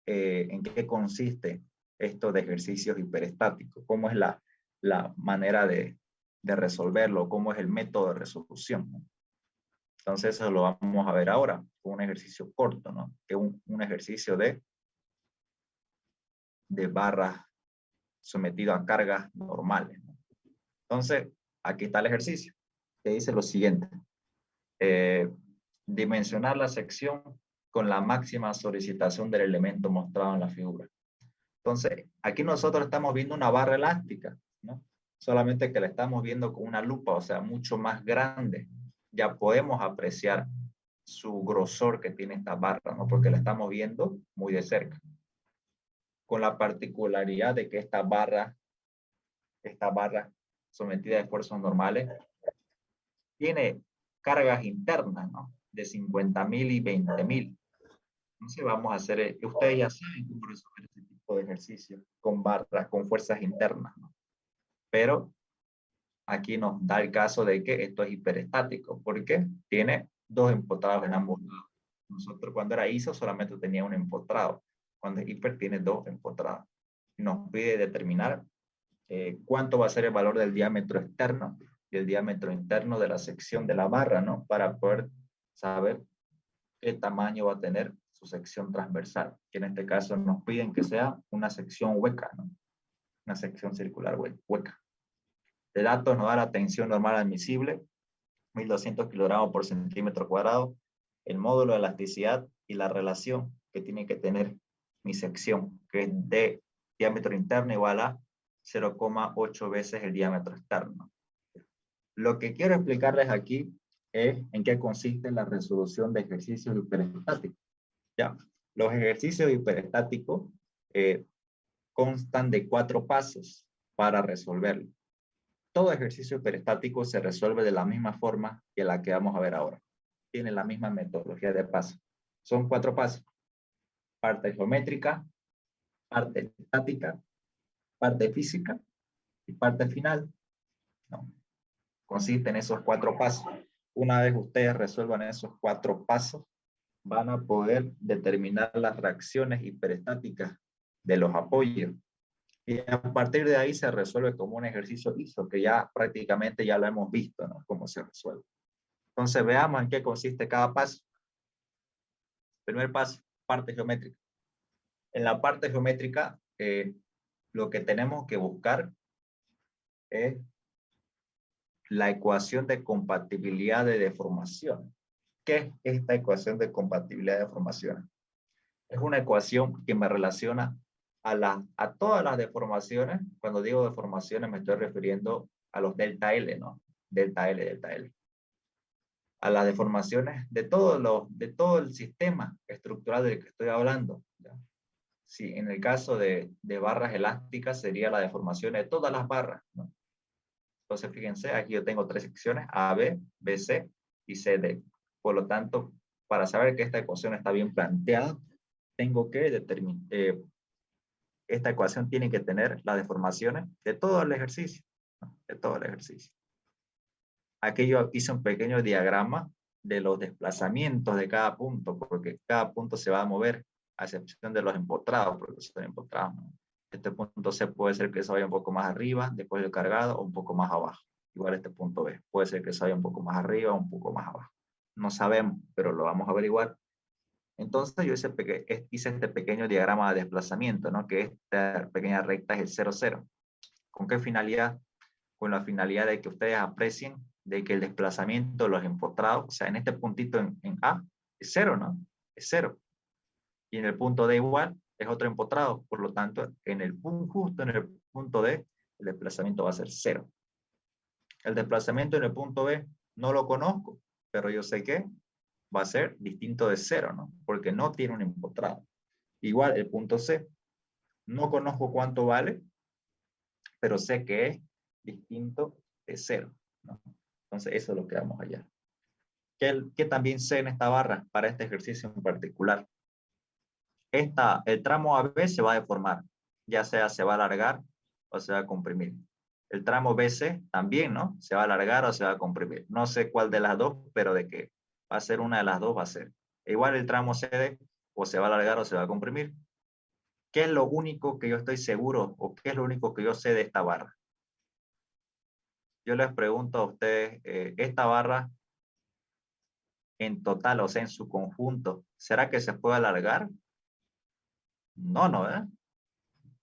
A: en qué consiste esto de ejercicios hiperestáticos, cómo es la manera de resolverlo, cómo es el método de resolución, ¿no? Entonces, eso lo vamos a ver ahora, con un ejercicio corto, ¿no? Que es un ejercicio de barras sometido a cargas normales, ¿no? Entonces, aquí está el ejercicio, que dice lo siguiente. Dimensionar la sección con la máxima solicitación del elemento mostrado en la figura. Entonces, aquí nosotros estamos viendo una barra elástica, ¿no? Solamente que la estamos viendo con una lupa, o sea, mucho más grande. Ya podemos apreciar su grosor que tiene esta barra, ¿no? Porque la estamos viendo muy de cerca. Con la particularidad de que esta barra sometida a esfuerzos normales, tiene cargas internas, ¿no? De 50.000 y 20.000. Entonces vamos a hacer, ustedes ya saben cómo resolver este tipo de ejercicio con barras, con fuerzas internas, ¿no? Pero aquí nos da el caso de que esto es hiperestático, porque tiene dos empotrados en ambos lados. Nosotros cuando era ISO solamente tenía un empotrado. Cuando es hiper tiene dos empotrados. Nos pide determinar cuánto va a ser el valor del diámetro externo y el diámetro interno de la sección de la barra, ¿no? Para poder saber qué tamaño va a tener su sección transversal, que en este caso nos piden que sea una sección hueca, ¿no? Una sección circular hueca. De datos nos da la tensión normal admisible, 1200 kilogramos por centímetro cuadrado, el módulo de elasticidad y la relación que tiene que tener mi sección, que es de diámetro interno igual a 0,8 veces el diámetro externo. Lo que quiero explicarles aquí es en qué consiste la resolución de ejercicios hiperestáticos. Ya, los ejercicios hiperestáticos constan de 4 pasos para resolverlo. Todo ejercicio hiperestático se resuelve de la misma forma que la que vamos a ver ahora. Tiene la misma metodología de paso. Son 4 pasos. Parte geométrica, parte estática, parte física y parte final, ¿no? Consiste en esos 4 pasos. Una vez ustedes resuelvan esos 4 pasos, van a poder determinar las reacciones hiperestáticas de los apoyos Y a partir de ahí se resuelve como un ejercicio ISO, que ya prácticamente ya lo hemos visto, ¿no? Cómo se resuelve. Entonces veamos en qué consiste cada paso. Primer paso, parte geométrica. En la parte geométrica, lo que tenemos que buscar es la ecuación de compatibilidad de deformación. ¿Qué es esta ecuación de compatibilidad de deformación? Es una ecuación que me relaciona a todas las deformaciones. Cuando digo deformaciones me estoy refiriendo a los delta L, ¿no? Delta L, delta L. A las deformaciones de todo el sistema estructural del que estoy hablando, ¿ya? Sí, en el caso de barras elásticas sería la deformación de todas las barras, ¿no? Entonces, fíjense, aquí yo tengo tres secciones, AB, BC y CD. Por lo tanto, para saber que esta ecuación está bien planteada, tengo que determinar, esta ecuación tiene que tener las deformaciones de todo el ejercicio, ¿no? De todo el ejercicio. Aquí yo hice un pequeño diagrama de los desplazamientos de cada punto, porque cada punto se va a mover, a excepción de los empotrados, porque son empotrados, ¿no? Este punto C puede ser que se vaya un poco más arriba, después del cargado, o un poco más abajo. Igual este punto B, puede ser que se vaya un poco más arriba o un poco más abajo. No sabemos, pero lo vamos a averiguar. Entonces yo hice este pequeño diagrama de desplazamiento, ¿no? Que esta pequeña recta es el 0, 0. ¿Con qué finalidad? Con la finalidad de que ustedes aprecien de que el desplazamiento de los empotrados, o sea, en este puntito en A, es 0, ¿no? Es 0. Y en el punto D igual, es otro empotrado. Por lo tanto, justo en el punto D, el desplazamiento va a ser 0. El desplazamiento en el punto B no lo conozco, pero yo sé que va a ser distinto de 0, ¿no? Porque no tiene un empotrado. Igual el punto C, no conozco cuánto vale, pero sé que es distinto de 0, ¿no? Entonces eso es lo que vamos allá. ¿Qué también sé en esta barra para este ejercicio en particular? El tramo AB se va a deformar, ya sea se va a alargar o se va a comprimir. El tramo BC también, ¿no? Se va a alargar o se va a comprimir. No sé cuál de las dos, pero de que va a ser una de las dos va a ser. Igual el tramo CD o se va a alargar o se va a comprimir. ¿Qué es lo único que yo estoy seguro o qué es lo único que yo sé de esta barra? Yo les pregunto a ustedes, esta barra en total, o sea, en su conjunto, ¿será que se puede alargar? No, no, ¿eh?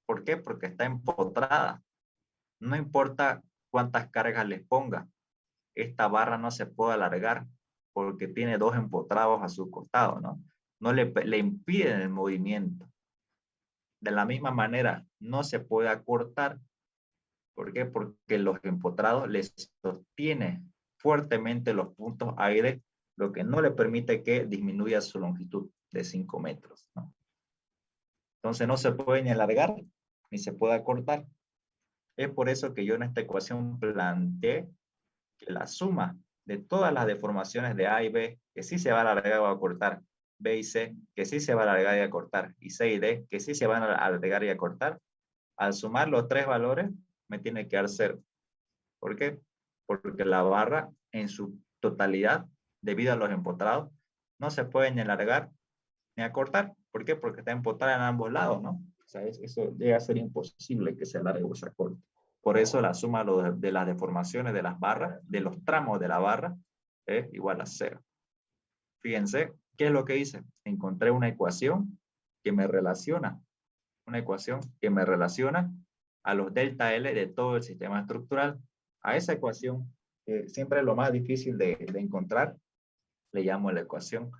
A: ¿Por qué? Porque está empotrada. No importa cuántas cargas les ponga, esta barra no se puede alargar porque tiene dos empotrados a su costado, ¿no? No le impiden el movimiento. De la misma manera, no se puede acortar. ¿Por qué? Porque los empotrados les sostienen fuertemente los puntos aire, lo que no le permite que disminuya su longitud de 5 metros, ¿no? Entonces no se puede ni alargar ni se puede acortar. Es por eso que yo en esta ecuación planteé que la suma de todas las deformaciones de A y B, que sí se va a alargar o a cortar, B y C, que sí se va a alargar y a cortar, y C y D, que sí se van a alargar y a cortar, al sumar los tres valores, me tiene que dar 0. ¿Por qué? Porque la barra en su totalidad, debido a los empotrados, no se puede ni alargar ni acortar. ¿Por qué? Porque está empotrada en ambos lados, ¿no? O sea, eso llega a ser imposible que se alargue o se acorte. Por eso la suma de las deformaciones de las barras, de los tramos de la barra, es igual a 0. Fíjense, ¿qué es lo que hice? Encontré una ecuación que me relaciona, a los delta L de todo el sistema estructural. A esa ecuación, siempre es lo más difícil de encontrar, le llamo la ecuación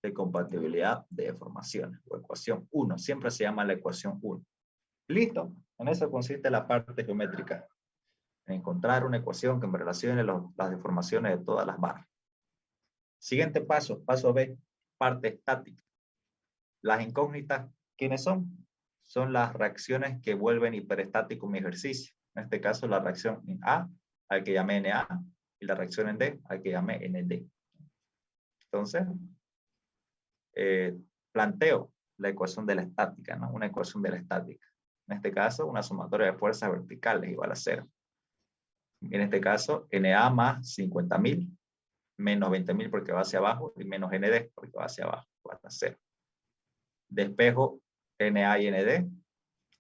A: de compatibilidad de deformaciones, o ecuación 1, siempre se llama la ecuación 1. Listo, en eso consiste la parte geométrica, en encontrar una ecuación que me relacione las deformaciones de todas las barras. Siguiente paso, paso B, parte estática. Las incógnitas, ¿quiénes son? Son las reacciones que vuelven hiperestático mi ejercicio. En este caso, la reacción en A, al que llamé NA, y la reacción en D, al que llamé ND. Entonces, planteo la ecuación de la estática, ¿no? Una ecuación de la estática. En este caso, una sumatoria de fuerzas verticales igual a 0. En este caso, NA más 50.000, menos 20.000 porque va hacia abajo, y menos ND porque va hacia abajo, igual a 0. Despejo NA y ND,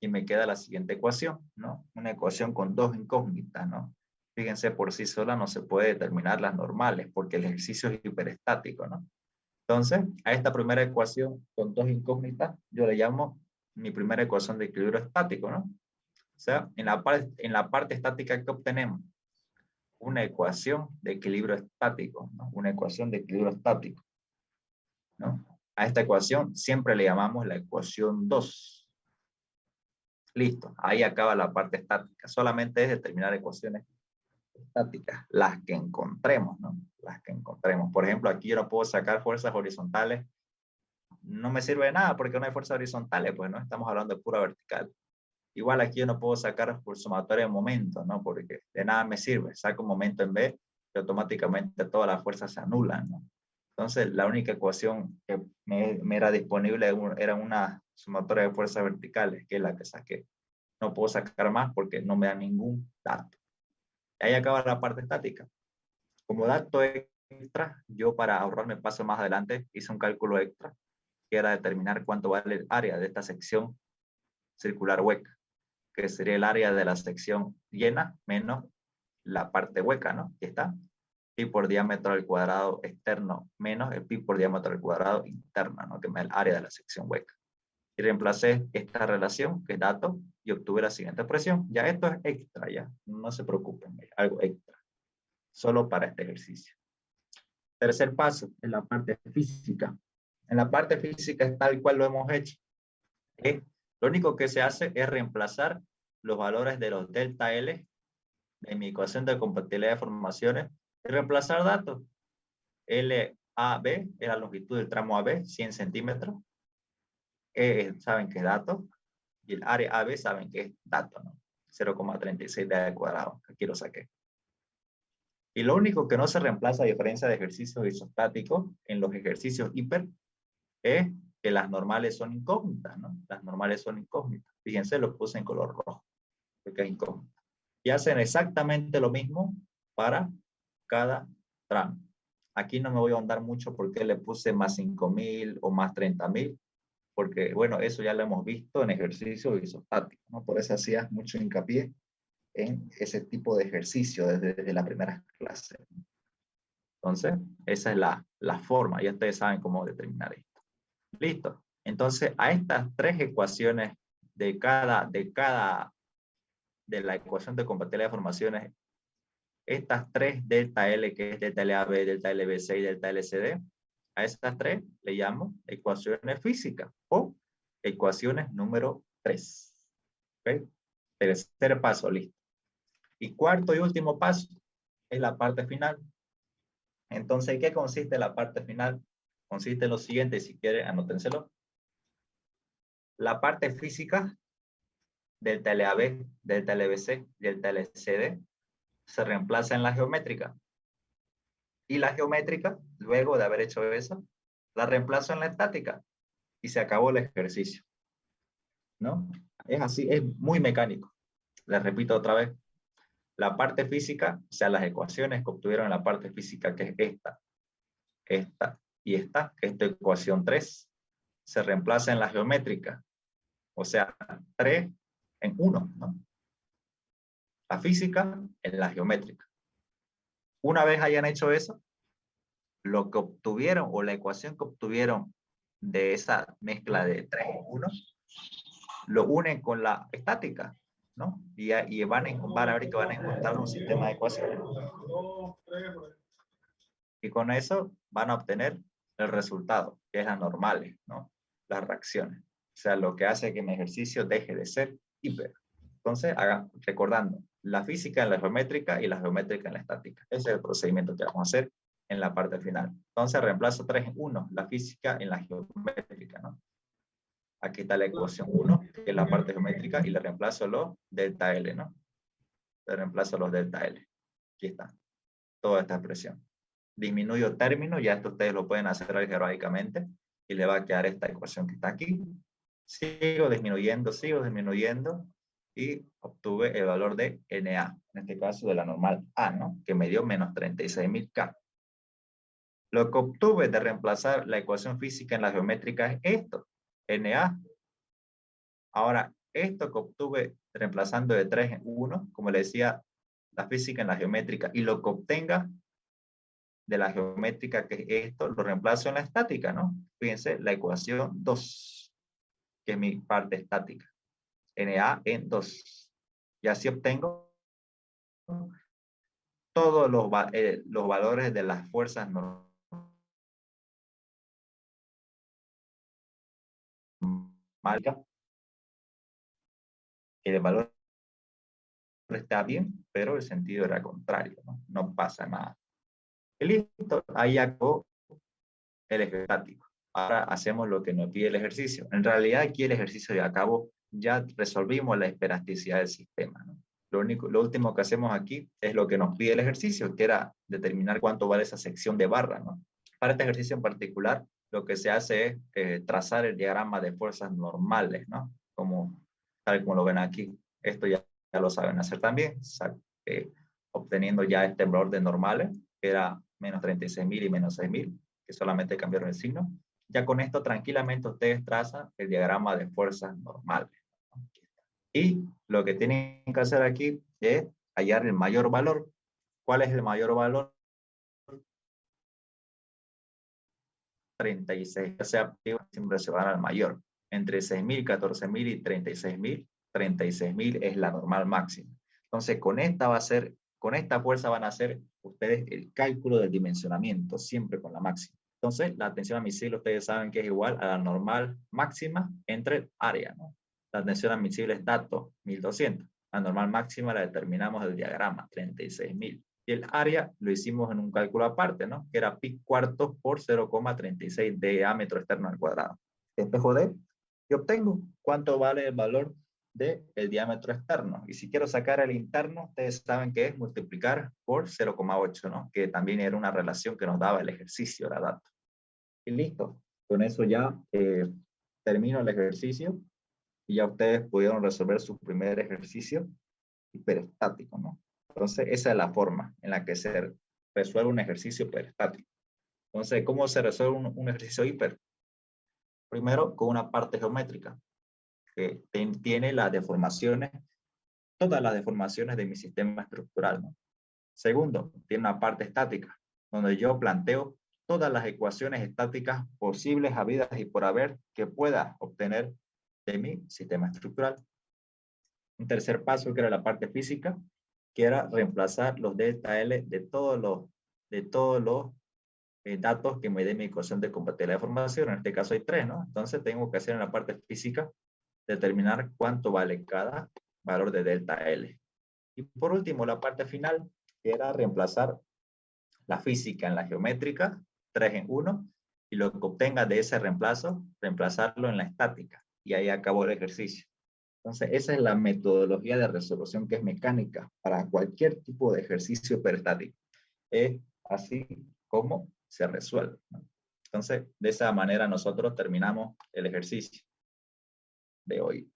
A: Y me queda la siguiente ecuación, ¿no? Una ecuación con dos incógnitas, ¿no? Fíjense, por sí sola no se puede determinar las normales porque el ejercicio es hiperestático, ¿no? Entonces, a esta primera ecuación con dos incógnitas, yo le llamo mi primera ecuación de equilibrio estático, ¿no? O sea, en la parte estática que obtenemos, una ecuación de equilibrio estático, ¿no? Una ecuación de equilibrio estático, ¿no? A esta ecuación siempre le llamamos la ecuación 2. Listo, ahí acaba la parte estática. Solamente es determinar ecuaciones estáticas, las que encontremos, ¿no? Las que encontremos. Por ejemplo, aquí yo no puedo sacar fuerzas horizontales. No me sirve de nada porque no hay fuerzas horizontales, pues no estamos hablando de pura vertical. Igual aquí yo no puedo sacar por sumatoria de momento, ¿no? Porque de nada me sirve. Saco un momento en B y automáticamente todas las fuerzas se anulan, ¿no? Entonces, la única ecuación que me era disponible era una sumatoria de fuerzas verticales, que es la que saqué. No puedo sacar más porque no me da ningún dato. Y ahí acaba la parte estática. Como dato extra, yo para ahorrarme paso más adelante, hice un cálculo extra, que era determinar cuánto vale el área de esta sección circular hueca, que sería el área de la sección llena menos la parte hueca, ¿no? Aquí está. Pi por diámetro al cuadrado externo menos el pi por diámetro al cuadrado interno, ¿no? Que me da el área de la sección hueca. Y reemplacé esta relación, que es dato, y obtuve la siguiente expresión. Ya esto es extra, ya. No se preocupen, es algo extra. Solo para este ejercicio. Tercer paso, en la parte física. En la parte física es tal cual lo hemos hecho. Lo único que se hace es reemplazar los valores de los delta L de mi ecuación de compatibilidad de formaciones y reemplazar datos. LAB es la longitud del tramo AB, 100 centímetros. Saben que es dato. Y el área AB saben que es dato, ¿no? 0,36 de al cuadrado. Aquí lo saqué. Y lo único que no se reemplaza a diferencia de ejercicios isostáticos en los ejercicios hiper es que las normales son incógnitas, ¿no? Las normales son incógnitas. Fíjense, lo puse en color rojo, porque es incógnita. Y hacen exactamente lo mismo para cada tramo. Aquí no me voy a ahondar mucho porque le puse más 5.000 o más 30.000, porque, bueno, eso ya lo hemos visto en ejercicios isostáticos, ¿no? Por eso hacía mucho hincapié en ese tipo de ejercicio desde la primera clase. Entonces, esa es la forma. Ya ustedes saben cómo determinar esto. Listo. Entonces, a estas tres ecuaciones de la ecuación de compatibilidad de formaciones, estas tres delta L, que es delta LAB, delta LBC y delta LCD, a estas tres le llamo ecuaciones físicas o ecuaciones número 3. ¿Okay? Tercer paso, listo. Y cuarto y último paso es la parte final. Entonces, ¿en qué consiste la parte final? Consiste en lo siguiente, si quieren, anótenselo. La parte física, delta LAB, delta LBC, delta LCD, se reemplaza en la geométrica. Y la geométrica, luego de haber hecho eso, la reemplazo en la estática. Y se acabó el ejercicio. ¿No? Es así, es muy mecánico. Les repito otra vez. La parte física, o sea, las ecuaciones que obtuvieron en la parte física, que es esta y esta, ecuación 3, se reemplaza en la geométrica. O sea, 3 en 1, ¿no? La física en la geométrica. Una vez hayan hecho eso, lo que obtuvieron o la ecuación que obtuvieron de esa mezcla de 3 en 1, lo unen con la estática, ¿no? Y van a ver que van a encontrar un sistema de ecuaciones. Y con eso van a obtener el resultado, que es las normales, ¿no? Las reacciones. O sea, lo que hace que mi ejercicio deje de ser hiper. Entonces, recordando, la física en la geométrica y la geométrica en la estática. Ese es el procedimiento que vamos a hacer en la parte final. Entonces, reemplazo 3 en 1, la física en la geométrica, ¿no? Aquí está la ecuación 1, que es la parte geométrica, y le reemplazo los delta L, ¿no? Le reemplazo los delta L. Aquí está. Toda esta expresión. Disminuyo término, ya esto ustedes lo pueden hacer algebraicamente, y le va a quedar esta ecuación que está aquí. Sigo disminuyendo, y obtuve el valor de NA, en este caso de la normal A, ¿no? Que me dio menos 36.000 K. Lo que obtuve de reemplazar la ecuación física en la geométrica es esto, NA. Ahora, esto que obtuve reemplazando de 3 en 1, como le decía, la física en la geométrica, y lo que obtenga de la geométrica, que es esto, lo reemplazo en la estática, ¿no? Fíjense, la ecuación 2, que es mi parte estática. Na en 2. Y así obtengo todos los valores de las fuerzas normales. Que el valor está bien, pero el sentido era contrario, ¿no? No pasa nada. Y listo, ahí acabó el ejercicio estático. Ahora hacemos lo que nos pide el ejercicio. En realidad aquí el ejercicio ya acabó, ya resolvimos la hiperelasticidad del sistema, ¿no? Lo último que hacemos aquí es lo que nos pide el ejercicio, que era determinar cuánto vale esa sección de barra, ¿no? Para este ejercicio en particular, lo que se hace es trazar el diagrama de fuerzas normales, ¿no? Tal como lo ven aquí. Esto ya lo saben hacer también, obteniendo ya este valor de normales, que era menos 36.000 y menos 6.000, que solamente cambiaron el signo. Ya con esto tranquilamente ustedes trazan el diagrama de fuerzas normales. Y lo que tienen que hacer aquí es hallar el mayor valor. ¿Cuál es el mayor valor? 36. O sea, siempre se van al mayor. Entre 6.000, 14.000 y 36.000. 36.000 es la normal máxima. Entonces, con esta fuerza van a hacer ustedes el cálculo del dimensionamiento, siempre con la máxima. Entonces, la tensión admisible, ustedes saben que es igual a la normal máxima entre el área, ¿no? La tensión admisible es dato, 1.200. La normal máxima la determinamos del diagrama, 36.000. Y el área lo hicimos en un cálculo aparte, ¿no? Que era pi cuartos por 0,36 de diámetro externo al cuadrado. Despejo de y obtengo cuánto vale el valor del diámetro externo. Y si quiero sacar el interno, ustedes saben que es multiplicar por 0,8, ¿no? Que también era una relación que nos daba el ejercicio, la data. Y listo. Con eso ya termino el ejercicio y ya ustedes pudieron resolver su primer ejercicio hiperestático, ¿no? Entonces, esa es la forma en la que se resuelve un ejercicio hiperestático. Entonces, ¿cómo se resuelve un ejercicio hiper? Primero, con una parte geométrica, que tiene las deformaciones, todas las deformaciones de mi sistema estructural, ¿no? Segundo, tiene una parte estática, donde yo planteo todas las ecuaciones estáticas posibles, habidas y por haber, que pueda obtener de mi sistema estructural. Un tercer paso, que era la parte física, que era reemplazar los delta L de todos los datos que me dé mi ecuación de compatibilidad de formación. En este caso hay 3, ¿no? Entonces tengo que hacer en la parte física determinar cuánto vale cada valor de delta L. Y por último, la parte final, que era reemplazar la física en la geométrica, 3 en 1, y lo que obtenga de ese reemplazo, reemplazarlo en la estática. Y ahí acabó el ejercicio. Entonces, esa es la metodología de resolución que es mecánica para cualquier tipo de ejercicio hiperestático. Es así como se resuelve, ¿no? Entonces, de esa manera nosotros terminamos el ejercicio de hoy.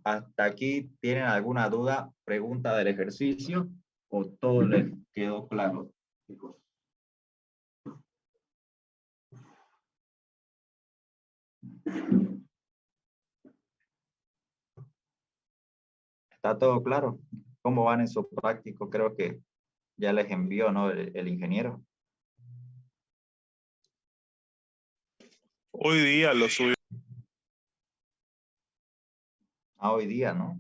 A: ¿Hasta aquí tienen alguna duda, pregunta del ejercicio o todo les quedó claro, chicos? ¿Está todo claro? ¿Cómo van en su práctico? Creo que ya les envió, ¿no? El ingeniero.
B: Hoy día lo subí.
A: Hoy día, ¿no?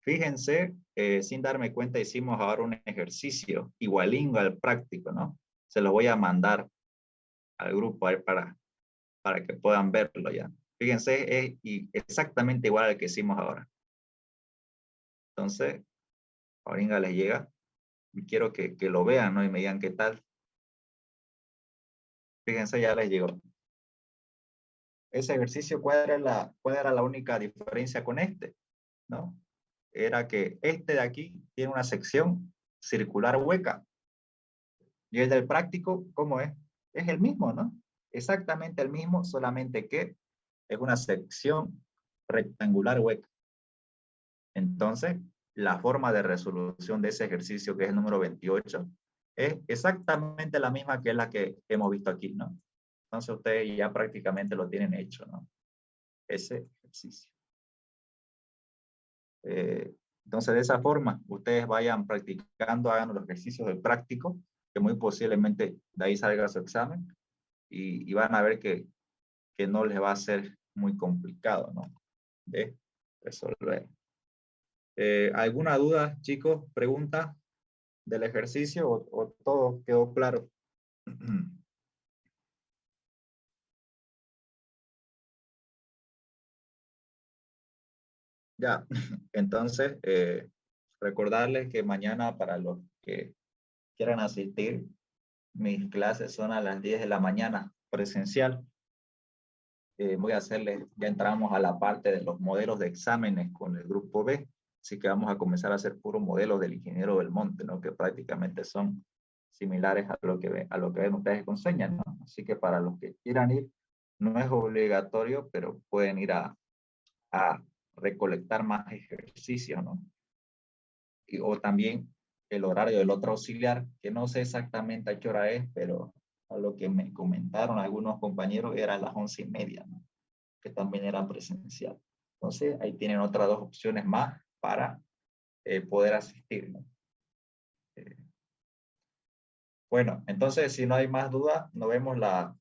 A: Fíjense, sin darme cuenta, hicimos ahora un ejercicio igualingo al práctico, ¿no? Se lo voy a mandar al grupo para que puedan verlo ya. Fíjense, es exactamente igual al que hicimos ahora. Entonces, ahorita les llega y quiero que lo vean, ¿no? Y me digan qué tal. Fíjense, ya les llegó. Ese ejercicio, ¿cuál era la única diferencia con este? ¿No? Era que este de aquí tiene una sección circular hueca. Y el del práctico, ¿cómo es? Es el mismo, ¿no? Exactamente el mismo, solamente que es una sección rectangular hueca. Entonces, la forma de resolución de ese ejercicio, que es el número 28, es exactamente la misma que la que hemos visto aquí, ¿no? Entonces, ustedes ya prácticamente lo tienen hecho, ¿no? ese ejercicio. Entonces, de esa forma, ustedes vayan practicando, hagan los ejercicios del práctico, que muy posiblemente de ahí salga su examen, y van a ver que no les va a ser muy complicado, ¿no? De resolver. ¿Alguna duda, chicos? ¿Pregunta del ejercicio o todo quedó claro? Ya, entonces, recordarles que mañana para los que quieran asistir, mis clases son a las 10 de la mañana, presencial. Voy a hacerles, ya entramos a la parte de los modelos de exámenes con el grupo B, así que vamos a comenzar a hacer puros modelos del ingeniero Belmonte, ¿no? Que prácticamente son similares a lo que ven ustedes con señas, ¿no? Así que para los que quieran ir, no es obligatorio, pero pueden ir a recolectar más ejercicios, ¿no? O también el horario del otro auxiliar, que no sé exactamente a qué hora es, pero a lo que me comentaron algunos compañeros era a las 11:30, ¿no? Que también era presencial. Entonces, ahí tienen otras dos opciones más para poder asistir, ¿no? Eh, bueno, entonces, si no hay más dudas, nos vemos la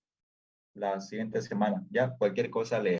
A: siguiente semana. Ya, cualquier cosa le